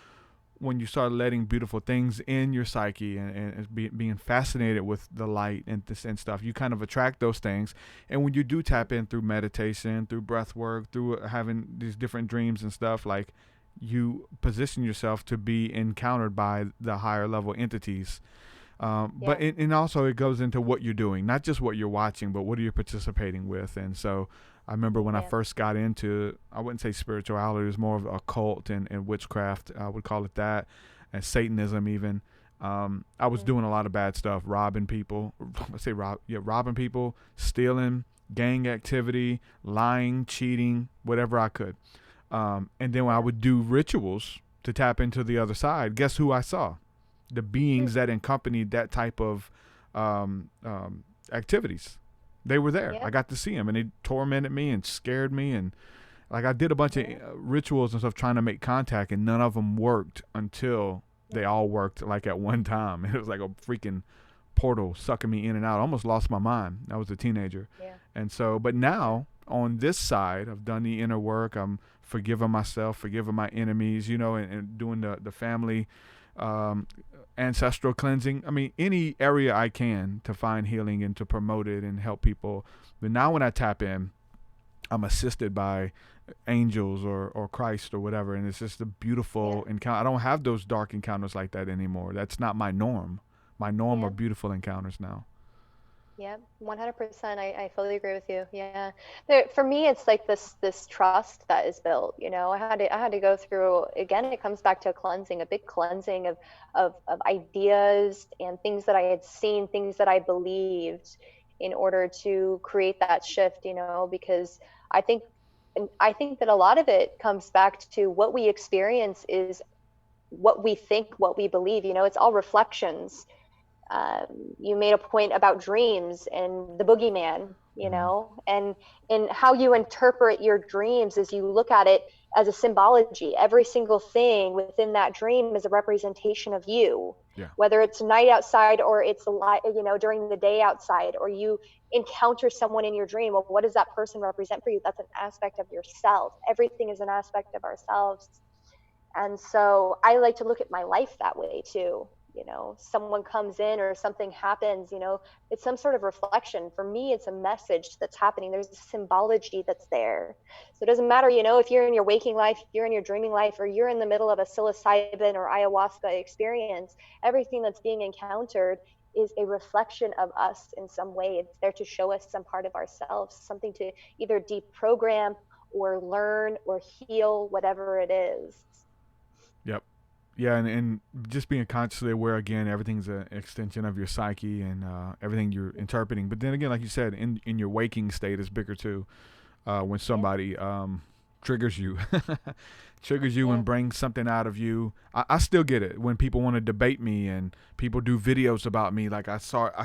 when you start letting beautiful things in your psyche and being fascinated with the light and stuff, you kind of attract those things. And when you do tap in through meditation, through breath work, through having these different dreams and stuff, like, you position yourself to be encountered by the higher level entities. But and also it goes into what you're doing, not just what you're watching, but what are you participating with. And so I remember when I first got into, I wouldn't say spirituality, it was more of a cult and witchcraft, I would call it that, and Satanism even. I was doing a lot of bad stuff, robbing people, stealing, gang activity, lying, cheating, whatever I could. And then when I would do rituals to tap into the other side, guess who I saw? The beings that accompanied that type of activities. They were there. I got to see them, and they tormented me and scared me. And, like, I did a bunch of rituals and stuff trying to make contact, and none of them worked until they all worked, like, at one time. It was like a freaking portal sucking me in and out. I almost lost my mind. I was a teenager. And so, but now on this side, I've done the inner work. I'm forgiving myself, forgiving my enemies, and doing the family ancestral cleansing. I mean, any area I can to find healing and to promote it and help people. But now when I tap in, I'm assisted by angels or Christ or whatever, and it's just a beautiful encounter. I don't have those dark encounters like that anymore. That's not my norm. My norm are beautiful encounters now. Yeah, 100%. I fully agree with you. Yeah. For me, it's like this trust that is built, I had to go through, again, it comes back to a cleansing, a big cleansing of ideas and things that I had seen, things that I believed, in order to create that shift, because I think that a lot of it comes back to what we experience is what we think, what we believe, it's all reflections. You made a point about dreams and the boogeyman, and how you interpret your dreams is you look at it as a symbology. Every single thing within that dream is a representation of you, whether it's night outside or it's during the day outside, or you encounter someone in your dream. Well, what does that person represent for you? That's an aspect of yourself. Everything is an aspect of ourselves. And so I like to look at my life that way too. Someone comes in or something happens, it's some sort of reflection. For me, it's a message that's happening. There's a symbology that's there. So it doesn't matter, if you're in your waking life, you're in your dreaming life, or you're in the middle of a psilocybin or ayahuasca experience, everything that's being encountered is a reflection of us in some way. It's there to show us some part of ourselves, something to either deprogram or learn or heal, whatever it is. Yep. Yeah, and just being consciously aware, again, everything's an extension of your psyche and everything you're interpreting. But then again, like you said, in your waking state is bigger too. When somebody triggers you, and brings something out of you. I still get it when people want to debate me and people do videos about me. Like I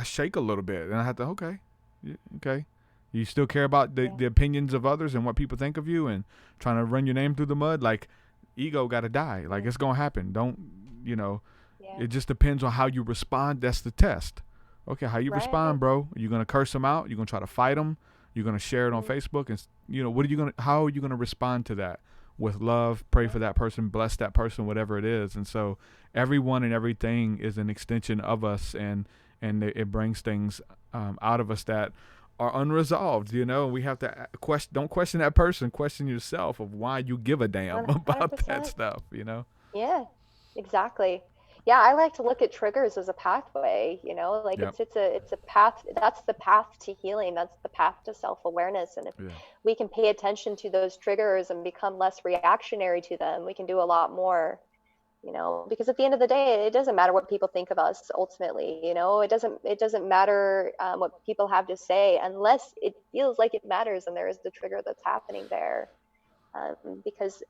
shake a little bit, and I have to, okay. You still care about the opinions of others and what people think of you and trying to run your name through the mud? Like, ego got to die. Like, it's going to happen. Don't Yeah. it just depends on how you respond. That's the test. Okay, how you respond, bro? Are you gonna curse them out? You're gonna try to fight them? You're gonna share it on Facebook, and how are you gonna respond to that? With love, pray for that person, bless that person, whatever it is. And so everyone and everything is an extension of us, and it brings things out of us that are unresolved. We have to don't question that person, question yourself of why you give a damn about that 100%. stuff. Yeah, exactly. Yeah, I like to look at triggers as a pathway, like Yep. it's a path. That's the path to healing. That's the path to self-awareness. And if Yeah. we can pay attention to those triggers and become less reactionary to them, we can do a lot more, because at the end of the day, it doesn't matter what people think of us ultimately, it doesn't matter what people have to say unless it feels like it matters and there is the trigger that's happening there. Because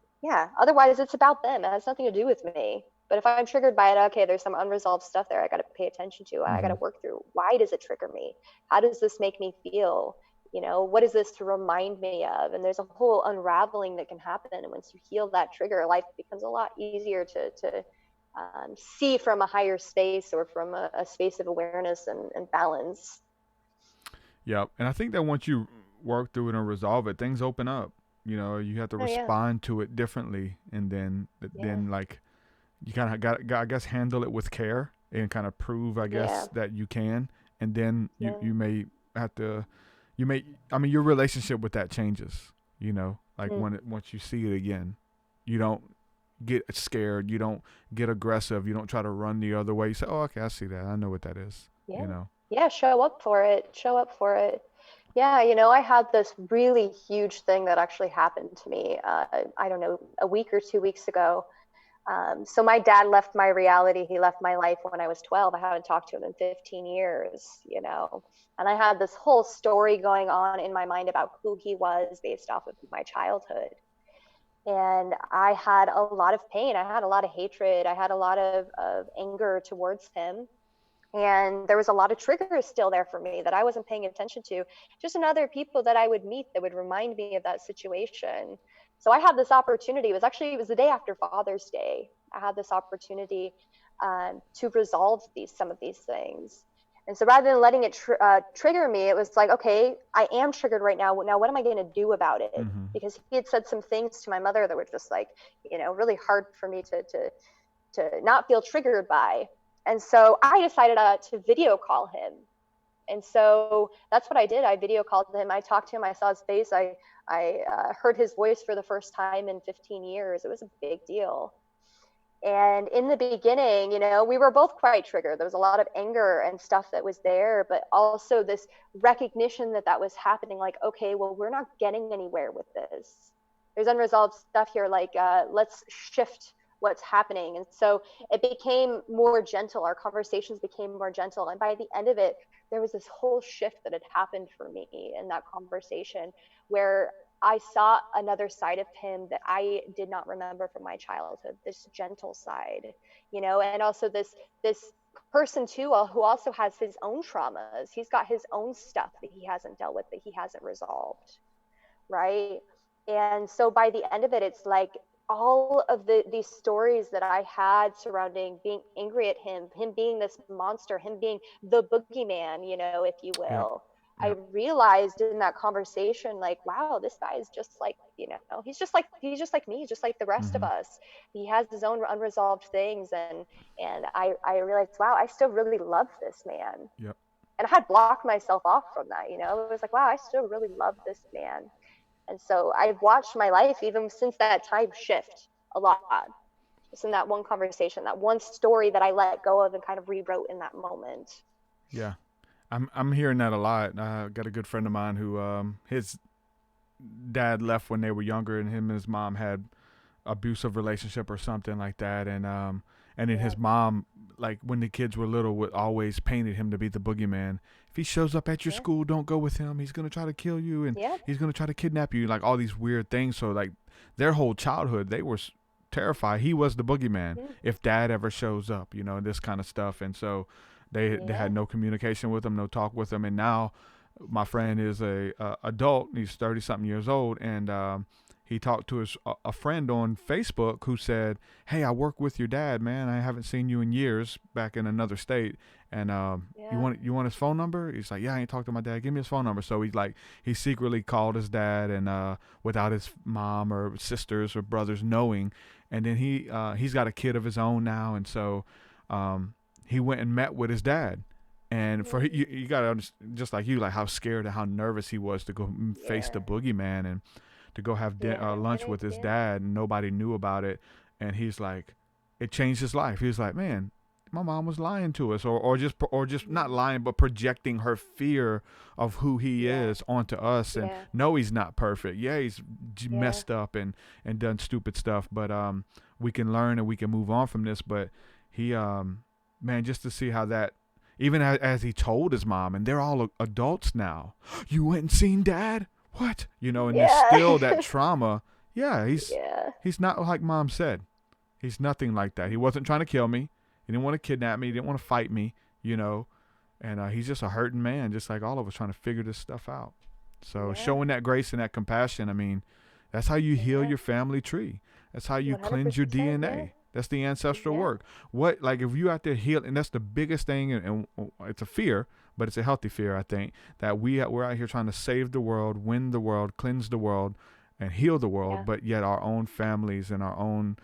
otherwise it's about them. It has nothing to do with me. But if I'm triggered by it, okay, there's some unresolved stuff there I got to pay attention to. I got to work through. Why does it trigger me? How does this make me feel? What is this to remind me of? And there's a whole unraveling that can happen. And once you heal that trigger, life becomes a lot easier to see from a higher space or from a space of awareness and balance. Yeah. And I think that once you work through it and resolve it, things open up. You have to respond to it differently. And then like, you kind of got I guess, handle it with care and kind of prove, I guess, that you can. And then you may have to, your relationship with that changes, like once you see it again, you don't get scared. You don't get aggressive. You don't try to run the other way. You say, oh, okay, I see that. I know what that is. Yeah. Show up for it. Yeah. I had this really huge thing that actually happened to me. I don't know, a week or 2 weeks ago. So my dad left my reality. He left my life when I was 12. I haven't talked to him in 15 years, and I had this whole story going on in my mind about who he was based off of my childhood. And I had a lot of pain. I had a lot of hatred. I had a lot of anger towards him. And there was a lot of triggers still there for me that I wasn't paying attention to. Just in other people that I would meet that would remind me of that situation. So I had this opportunity. It was the day after Father's Day. I had this opportunity to resolve some of these things. And so rather than letting it trigger me, it was like, okay, I am triggered right now. Now, what am I going to do about it? Because he had said some things to my mother that were just like, really hard for me to not feel triggered by. And so I decided to video call him. And so that's what I did. I video called him. I talked to him. I saw his face. I heard his voice for the first time in 15 years. It was a big deal. And in the beginning, we were both quite triggered. There was a lot of anger and stuff that was there, but also this recognition that was happening. Like, okay, well, we're not getting anywhere with this. There's unresolved stuff here. Like, let's shift what's happening. And so it became more gentle. Our conversations became more gentle. And by the end of it, there was this whole shift that had happened for me in that conversation where I saw another side of him that I did not remember from my childhood, this gentle side, and also this person too, who also has his own traumas. He's got his own stuff that he hasn't dealt with, that he hasn't resolved. Right. And so by the end of it, it's like, all of these stories that I had surrounding being angry at him being this monster, him being the boogeyman, if you will. Yeah. I realized in that conversation, like, wow, this guy is just like, he's just like me, just like the rest of us. He has his own unresolved things. And I realized, wow, I still really love this man. Yep. And I had blocked myself off from that, it was like, wow, I still really love this man. And so I've watched my life, even since that time, shift a lot. Just in that one conversation, that one story that I let go of and kind of rewrote in that moment. Yeah, I'm hearing that a lot. I got a good friend of mine who his dad left when they were younger, and him and his mom had abusive relationship or something like that. And then his mom, like when the kids were little, would always painted him to be the boogeyman. If he shows up at your school, don't go with him. He's going to try to kill you, and he's going to try to kidnap you, like all these weird things. So like their whole childhood, they were terrified. He was the boogeyman if dad ever shows up, this kind of stuff. And so they had no communication with him, no talk with him. And now my friend is a adult. He's 30-something years old, and he talked to a friend on Facebook who said, "Hey, I work with your dad, man. I haven't seen you in years back in another state, and you want his phone number?" He's like, "Yeah, I ain't talked to my dad. Give me his phone number." So he secretly called his dad, and without his mom or sisters or brothers knowing, and then he's got a kid of his own now, and so he went and met with his dad. And for you gotta understand, just like you, like how scared and how nervous he was to go face the boogeyman and to go have lunch with his dad, and nobody knew about it. And he's like, it changed his life. He was like, man, my mom was lying to us, or just not lying, but projecting her fear of who he is onto us. And no, he's not perfect. Yeah, he's messed up and done stupid stuff, but we can learn and we can move on from this. But he, man, just to see how that, even as he told his mom, and they're all adults now, you went and seen dad? What? And there's still that trauma. Yeah, he's not like mom said. He's nothing like that. He wasn't trying to kill me. He didn't want to kidnap me. He didn't want to fight me, and he's just a hurting man, just like all of us, trying to figure this stuff out. So showing that grace and that compassion, I mean, that's how you heal your family tree. That's how you cleanse your DNA. Yeah. That's the ancestral work. If you out there healing, and that's the biggest thing, and it's a fear, but it's a healthy fear, I think, that we're out here trying to save the world, win the world, cleanse the world, and heal the world, but yet our own families and our own,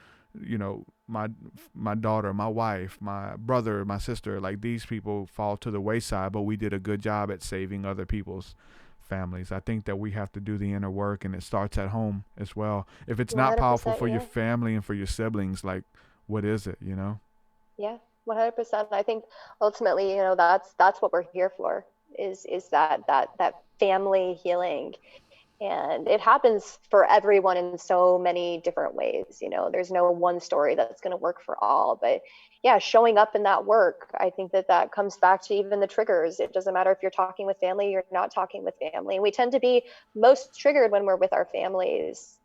my daughter, my wife, my brother, my sister, like these people fall to the wayside, but we did a good job at saving other people's families. I think that we have to do the inner work, and it starts at home as well. If it's not powerful for your family and for your siblings, like, what is it, Yeah, 100%. I think ultimately, that's what we're here for, is that family healing. And it happens for everyone in so many different ways. There's no one story that's going to work for all, but showing up in that work, I think that comes back to even the triggers. It doesn't matter if you're talking with family, you're not talking with family. And we tend to be most triggered when we're with our families,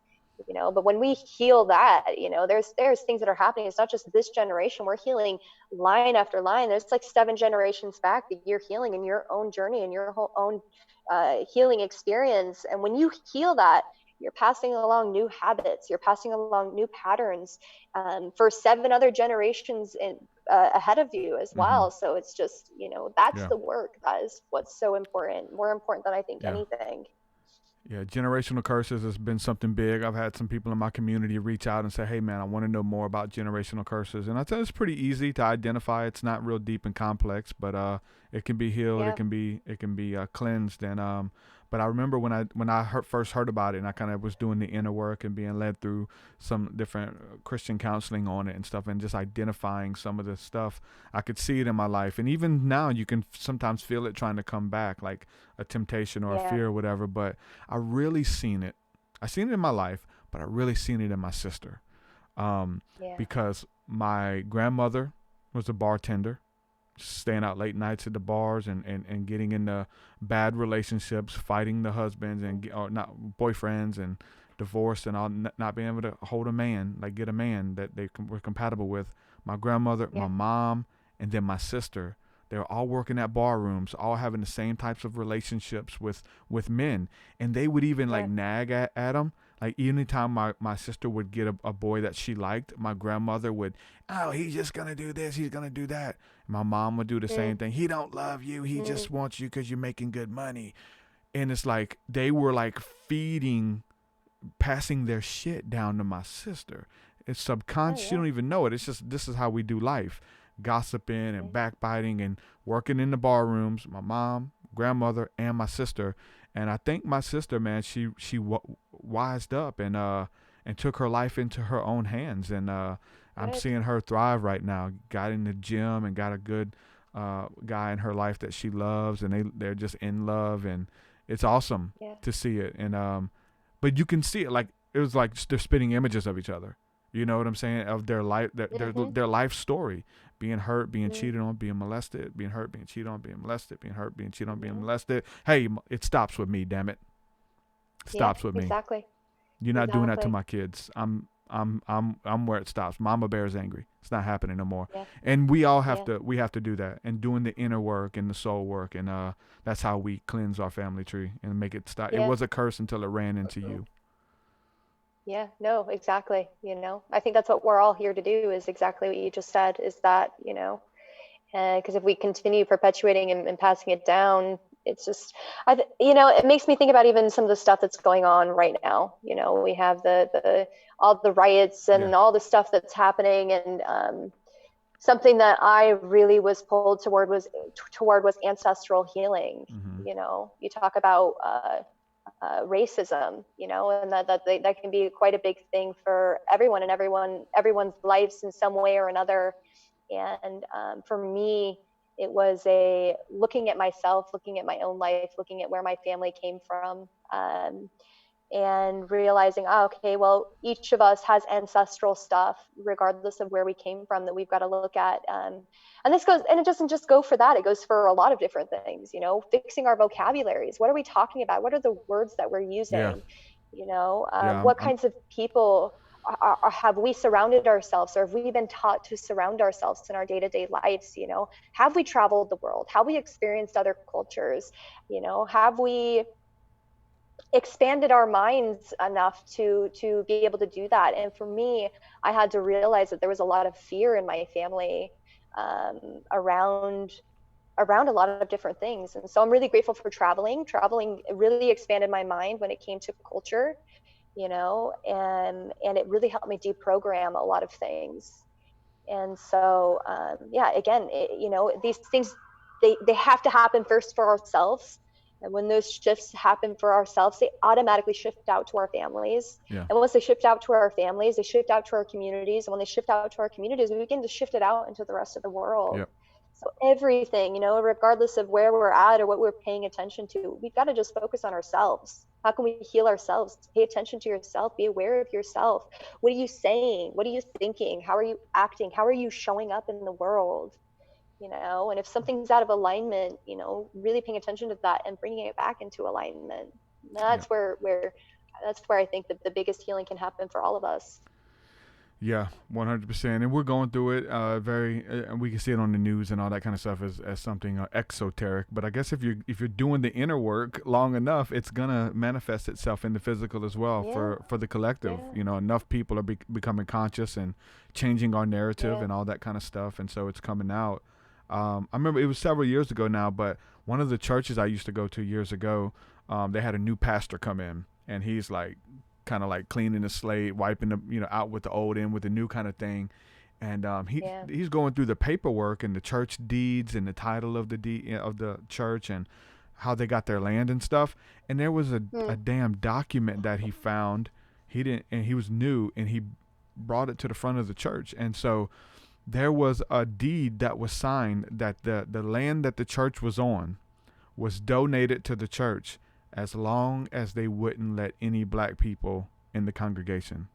but when we heal that, there's things that are happening. It's not just this generation. We're healing line after line. There's like 7 generations back that you're healing in your own journey and your whole own healing experience. And when you heal that, you're passing along new habits, you're passing along new patterns for 7 other generations ahead of you as well. So it's just, that's the work. That is what's so important, more important than I think anything. Yeah, generational curses has been something big. I've had some people in my community reach out and say, hey, man, I want to know more about generational curses. And I tell you, it's pretty easy to identify. It's not real deep and complex, but it can be healed. Yeah. It can be cleansed. And but I remember when I first heard about it, and I kind of was doing the inner work and being led through some different Christian counseling on it and stuff, and just identifying some of the stuff, I could see it in my life. And even now, you can sometimes feel it trying to come back, like a temptation or a fear or whatever. But I really seen it. I seen it in my life, but I really seen it in my sister, because my grandmother was a bartender, staying out late nights at the bars and getting into bad relationships, fighting the husbands or not boyfriends, and divorced, and all, not being able to hold a man, like get a man that they were compatible with. My grandmother, my mom, and then my sister, they were all working at bar rooms, all having the same types of relationships with men. And they would even like nag at them. Like anytime my sister would get a boy that she liked, my grandmother would, oh, he's just going to do this, he's going to do that. My mom would do the same thing. He don't love you. He just wants you because you're making good money. And it's like they were like passing their shit down to my sister. It's subconscious. You don't even know it. It's just, this is how we do life. Gossiping and backbiting and working in the bar rooms. My mom, grandmother, and my sister. And I think my sister, man, she wised up and took her life into her own hands. And I'm seeing her thrive right now. Got in the gym and got a good guy in her life that she loves, and they're just in love, and it's awesome to see it. And but you can see it, like it was like they're spitting images of each other. You know what I'm saying? Of their life, their life story. Being hurt, being cheated on, being molested, being hurt, being cheated on, being molested, being hurt, being cheated on, being molested. Hey, it stops with me, damn it. It stops with me. Exactly. You're not doing that to my kids. I'm where it stops. Mama bear is angry. It's not happening no more. Yeah. And we all have to do that, and doing the inner work and the soul work, and that's how we cleanse our family tree and make it stop. Yeah. It was a curse until it ran into you. Yeah, no, exactly. I think that's what we're all here to do, is exactly what you just said, is that, because if we continue perpetuating and passing it down, it's just, it makes me think about even some of the stuff that's going on right now. We have the all the riots and Yeah. all the stuff that's happening, and something that I really was pulled toward was ancestral healing. Hmm. You talk about racism, and that can be quite a big thing for everyone and everyone's lives in some way or another. And for me, it was a looking at myself, looking at my own life, looking at where my family came from, and realizing, okay, well, each of us has ancestral stuff, regardless of where we came from, that we've got to look at. And it doesn't just go for that. It goes for a lot of different things, fixing our vocabularies. What are we talking about? What are the words that we're Yeah. using? Yeah. What kinds of people have we surrounded ourselves, or have we been taught to surround ourselves in our day-to-day lives? Have we traveled the world? Have we experienced other cultures? Have we expanded our minds enough to be able to do that? And for me, I had to realize that there was a lot of fear in my family, around a lot of different things. And so I'm really grateful for traveling really expanded my mind when it came to culture, and it really helped me deprogram a lot of things. And so yeah, again, these things, they have to happen first for ourselves. And when those shifts happen for ourselves, they automatically shift out to our families. Yeah. And once they shift out to our families, they shift out to our communities. And when they shift out to our communities, we begin to shift it out into the rest of the world. Yep. So everything, regardless of where we're at or what we're paying attention to, we've got to just focus on ourselves. How can we heal ourselves? Pay attention to yourself. Be aware of yourself. What are you saying? What are you thinking? How are you acting? How are you showing up in the world? And if something's out of alignment, really paying attention to that and bringing it back into alignment. That's Yeah. that's where I think that the biggest healing can happen for all of us. Yeah, 100%. And we're going through it and we can see it on the news and all that kind of stuff as something exoteric. But I guess if you're doing the inner work long enough, it's going to manifest itself in the physical as well. Yeah. For the collective. Yeah. Enough people are becoming conscious and changing our narrative Yeah. and all that kind of stuff. And so it's coming out. I remember it was several years ago now, but one of the churches I used to go to years ago, they had a new pastor come in, and he's like kind of like cleaning the slate, wiping the out with the old in with the new kind of thing, and he's going through the paperwork and the church deeds and the title of the deed of the church and how they got their land and stuff. And there was a damn document that he found. He was new, and he brought it to the front of the church, and so there was a deed that was signed that the land that the church was on was donated to the church as long as they wouldn't let any black people in the congregation.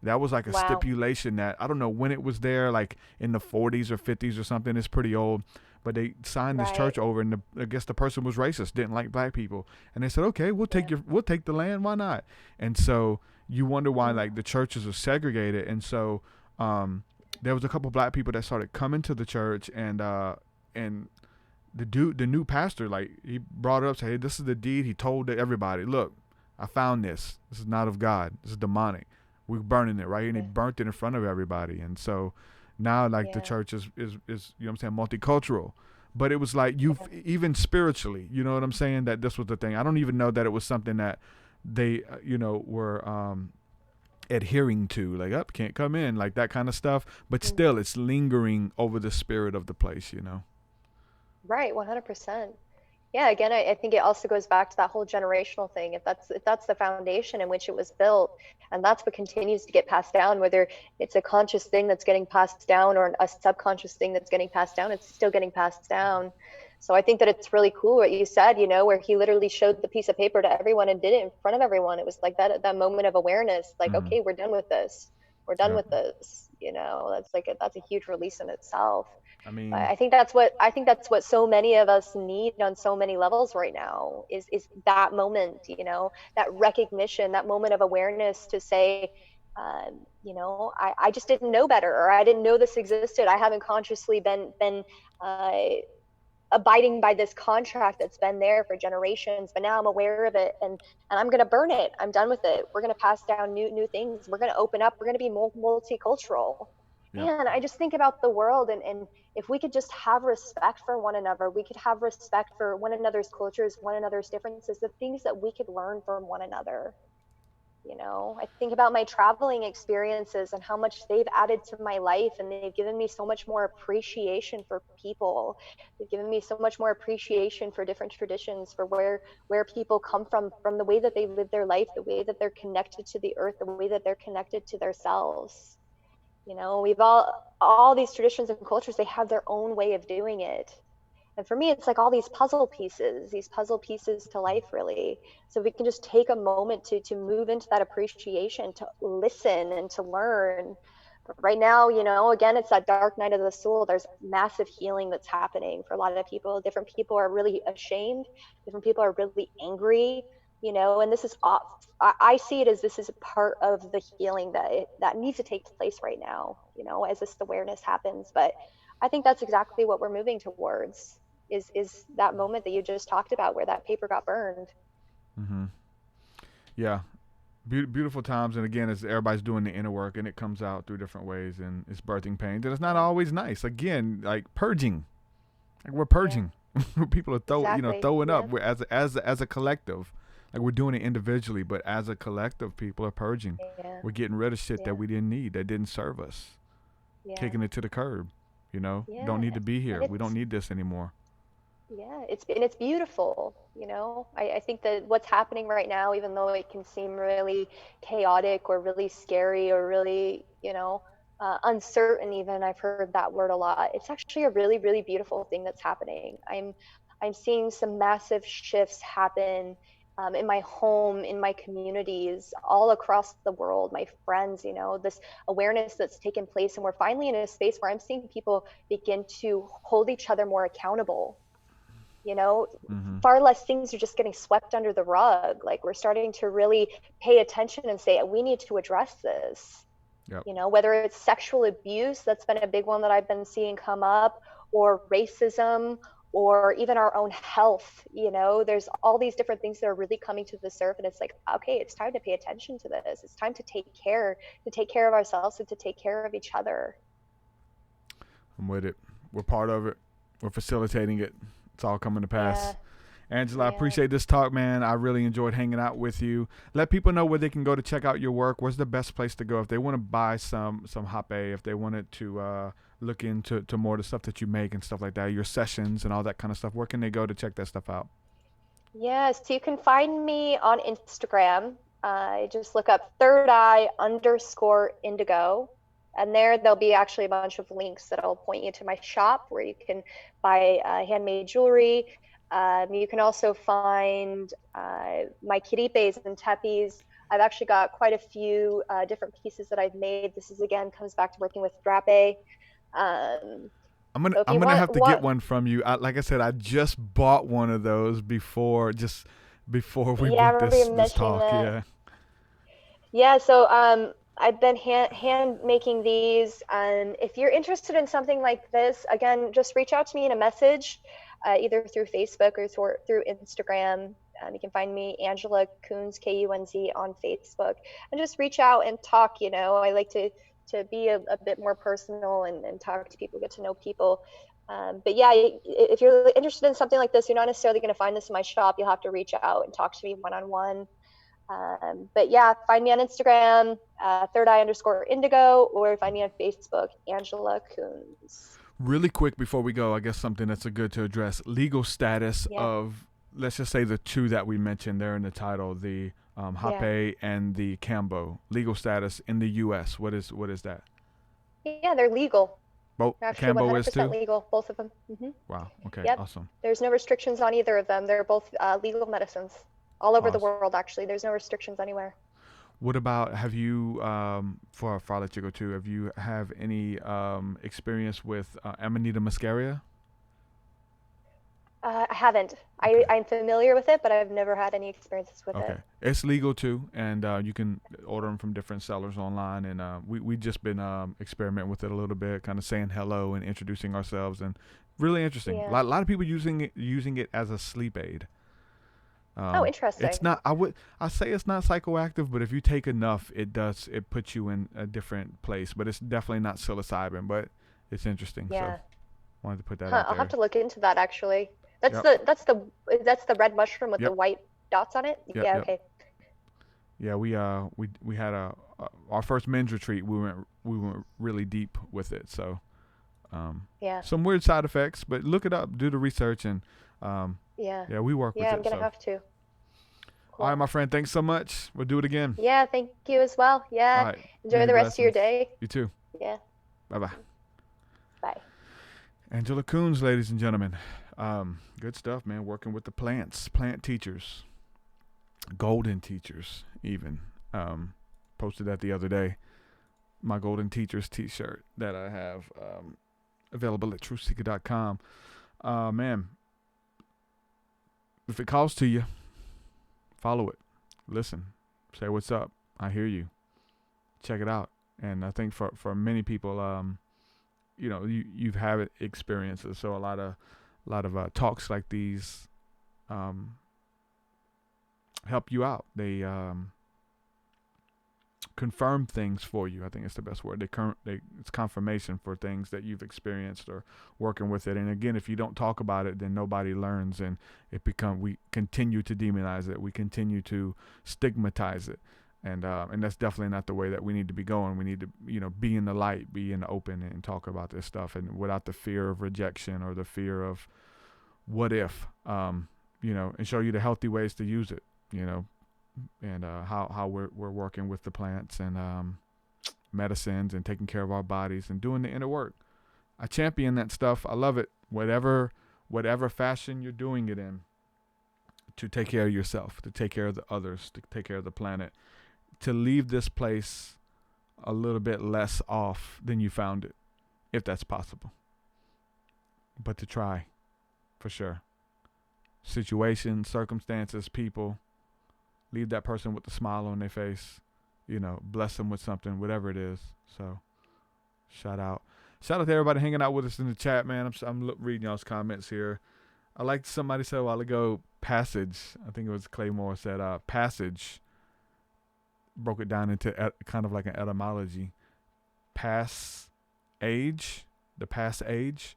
That was like a Wow. stipulation that, I don't know when it was there, like in the 40s or 50s or something. It's pretty old. But they signed this Right. church over, and I guess the person was racist, didn't like black people. And they said, okay, we'll take the land. Why not? And so you wonder why like the churches are segregated. And so there was a couple black people that started coming to the church, and the new pastor, like, he brought it up, said, hey, this is the deed. He told everybody, look, I found this. This is not of God. This is demonic. We're burning it, right? And he burnt it in front of everybody. And so now, like, the church is you know what I'm saying, multicultural. But it was like, even spiritually, you know what I'm saying, that this was the thing. I don't even know that it was something that they, were adhering to, like, can't come in, like that kind of stuff. But still, it's lingering over the spirit of the place, Right, 100%. Yeah, again, I think it also goes back to that whole generational thing. If that's the foundation in which it was built, and that's what continues to get passed down, whether it's a conscious thing that's getting passed down or a subconscious thing that's getting passed down, it's still getting passed down. So I think that it's really cool what you said, where he literally showed the piece of paper to everyone and did it in front of everyone. It was like that moment of awareness, like, okay, we're done with this. We're done with this. That's a huge release in itself. I mean, I think that's what so many of us need on so many levels right now is that moment, that recognition, that moment of awareness to say, I just didn't know better, or I didn't know this existed. I haven't consciously been abiding by this contract that's been there for generations, but now I'm aware of it, and I'm going to burn it. I'm done with it. We're going to pass down new things. We're going to open up. We're going to be multicultural. Yep. And I just think about the world, and if we could just have respect for one another, we could have respect for one another's cultures, one another's differences, the things that we could learn from one another. You know, I think about my traveling experiences and how much they've added to my life, and they've given me so much more appreciation for people. They've given me so much more appreciation for different traditions, for where people come from the way that they live their life, the way that they're connected to the earth, the way that they're connected to themselves. You know, we've all these traditions and cultures, they have their own way of doing it. And for me, it's like all these puzzle pieces to life, really. So we can just take a moment to move into that appreciation, to listen and to learn. But right now, you know, again, it's that dark night of the soul. There's massive healing that's happening for a lot of people. Different people are really ashamed. Different people are really angry, you know, and this is I see it as this is a part of the healing that needs to take place right now, you know, as this awareness happens. But I think that's exactly what we're moving towards. Is that moment that you just talked about where that paper got burned. Mm-hmm. Yeah. Beautiful times. And again, as everybody's doing the inner work, and it comes out through different ways, and it's birthing pain. And it's not always nice. Again, like purging. Like we're purging. Yeah. People are throwing up. We're as a collective. Like we're doing it individually, but as a collective, people are purging. Yeah. We're getting rid of shit that we didn't need, that didn't serve us. Yeah. Kicking it to the curb. You know, don't need to be here. We don't need this anymore. Yeah, it's beautiful, you know. I think that what's happening right now, even though it can seem really chaotic or really scary or really, you know, uncertain, even I've heard that word a lot. It's actually a really, really beautiful thing that's happening. I'm seeing some massive shifts happen in my home, in my communities, all across the world, my friends, you know, this awareness that's taken place. And we're finally in a space where I'm seeing people begin to hold each other more accountable. You know, far less things are just getting swept under the rug. Like we're starting to really pay attention and say, we need to address this. Yep. You know, whether it's sexual abuse, that's been a big one that I've been seeing come up, or racism, or even our own health. You know, there's all these different things that are really coming to the surface. And it's like, okay, it's time to pay attention to this. It's time to take care of ourselves and to take care of each other. I'm with it. We're part of it. We're facilitating it. It's all coming to pass. Yeah. Angela, I appreciate this talk, man. I really enjoyed hanging out with you. Let people know where they can go to check out your work. Where's the best place to go if they want to buy some rappe, if they wanted to look into more of the stuff that you make and stuff like that, your sessions and all that kind of stuff. Where can they go to check that stuff out? Yes, so you can find me on Instagram. Just look up _indigo. And there'll be actually a bunch of links that'll point you to my shop where you can buy handmade jewelry. You can also find my kiripes and tepis. I've actually got quite a few different pieces that I've made. This is, again, comes back to working with rappe. I'm gonna have to get one from you. Like I said, I just bought one of those before we booked this talk. Yeah. So I've been hand making these, and if you're interested in something like this, again, just reach out to me in a message, either through Facebook or through Instagram. You can find me, Angela Kunz, Kunz, on Facebook, and just reach out and talk. You know, I like to be a bit more personal and talk to people, get to know people. But yeah, if you're interested in something like this, you're not necessarily going to find this in my shop. You'll have to reach out and talk to me one-on-one. But yeah, find me on Instagram, _indigo, or find me on Facebook, Angela Kunz. Really quick before we go, I guess something that's good to address: legal status of, let's just say, the two that we mentioned there in the title, the rappe and the Kambo. Legal status in the U.S. What is that? Yeah, they're legal. Both Kambo is too? Legal, both of them. Wow. Okay. Yep. Awesome. There's no restrictions on either of them. They're both legal medicines. All over the world, actually. There's no restrictions anywhere. What about, have you, before I let you go too, have you have any experience with Amanita muscaria? I haven't. I'm familiar with it, but I've never had any experiences with it. It's legal too, and you can order them from different sellers online. And we just been experimenting with it a little bit, kind of saying hello and introducing ourselves, and really interesting. Yeah. A lot of people using it as a sleep aid. Interesting. It's not. I say it's not psychoactive, but if you take enough, it puts you in a different place. But it's definitely not psilocybin. But it's interesting. Yeah. So wanted to put that out there. I'll have to look into that actually. That's the red mushroom with the white dots on it. Yep. Okay. Yeah, we had our first men's retreat. We went really deep with it. So some weird side effects, but look it up, do the research, and we work with it. Yeah, I'm gonna have to. Cool. All right, my friend, thanks so much. We'll do it again. Yeah, thank you as well. Yeah. All right. Enjoy the rest of your day. You too. Yeah. Bye-bye. Bye. Angela Kunz, ladies and gentlemen. Good stuff, man. Working with the plants, plant teachers, golden teachers, even. Posted that the other day. My golden teachers t-shirt that I have available at TruthSeekah.com. Man, if it calls to you, follow it. Listen. Say what's up. I hear you. Check it out. And I think for many people, you've had experiences. So a lot of talks like these help you out. They confirm things for you. I think it's the best word. It's confirmation for things that you've experienced or working with it. And again, if you don't talk about it, then nobody learns, and we continue to demonize it. We continue to stigmatize it. And that's definitely not the way that we need to be going. We need to, be in the light, be in the open, and talk about this stuff, and without the fear of rejection or the fear of what if, and show you the healthy ways to use it, and how we're working with the plants and medicines and taking care of our bodies and doing the inner work. I champion that stuff. I love it. Whatever fashion you're doing it in, to take care of yourself, to take care of the others, to take care of the planet, to leave this place a little bit less off than you found it, if that's possible. But to try, for sure. Situations, circumstances, people, leave that person with a smile on their face, bless them with something, whatever it is. So, shout out to everybody hanging out with us in the chat, man. I'm reading y'all's comments here. I like somebody said a while ago, passage. I think it was Claymore said, passage. Broke it down into kind of like an etymology. Pass age, the pass age,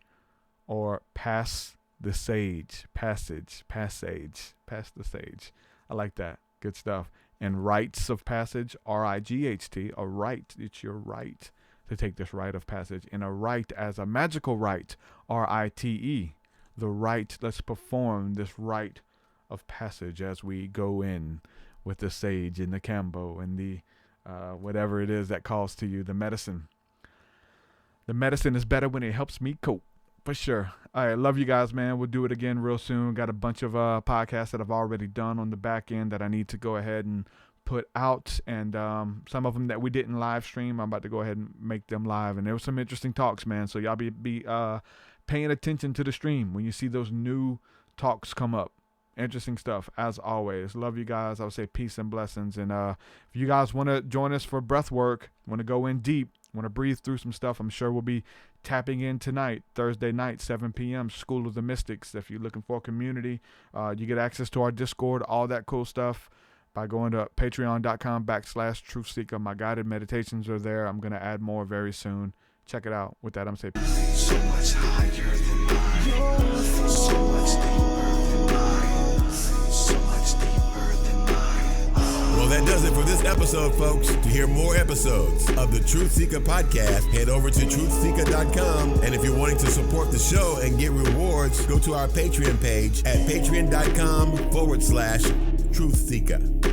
or pass the sage, passage, passage, pass the sage. I like that. Good stuff. And rites of passage, R-I-G-H-T, a rite. It's your right to take this rite of passage. And a rite as a magical rite, R-I-T-E. The rite, let's perform this rite of passage as we go in with the sage and the Kambo and the whatever it is that calls to you, the medicine. The medicine is better when it helps me cope, for sure. All right, love you guys, man. We'll do it again real soon. Got a bunch of podcasts that I've already done on the back end that I need to go ahead and put out, and some of them that we didn't live stream, I'm about to go ahead and make them live. And there was some interesting talks, man. So y'all be paying attention to the stream when you see those new talks come up. Interesting stuff, as always. Love you guys. I would say peace and blessings. And if you guys want to join us for breath work, want to go in deep, want to breathe through some stuff, I'm sure we'll be tapping in tonight, Thursday night, 7 p.m., School of the Mystics. If you're looking for a community, you get access to our Discord, all that cool stuff, by going to patreon.com/TruthSeekah. My guided meditations are there. I'm going to add more very soon. Check it out. With that, I'm saying peace. So much higher than mine. So much deeper than mine. So much deeper than mine. Well, that does it for this episode, folks. To hear more episodes of the TruthSeekah podcast, head over to TruthSeekah.com. And if you're wanting to support the show and get rewards, go to our Patreon page at patreon.com/TruthSeekah.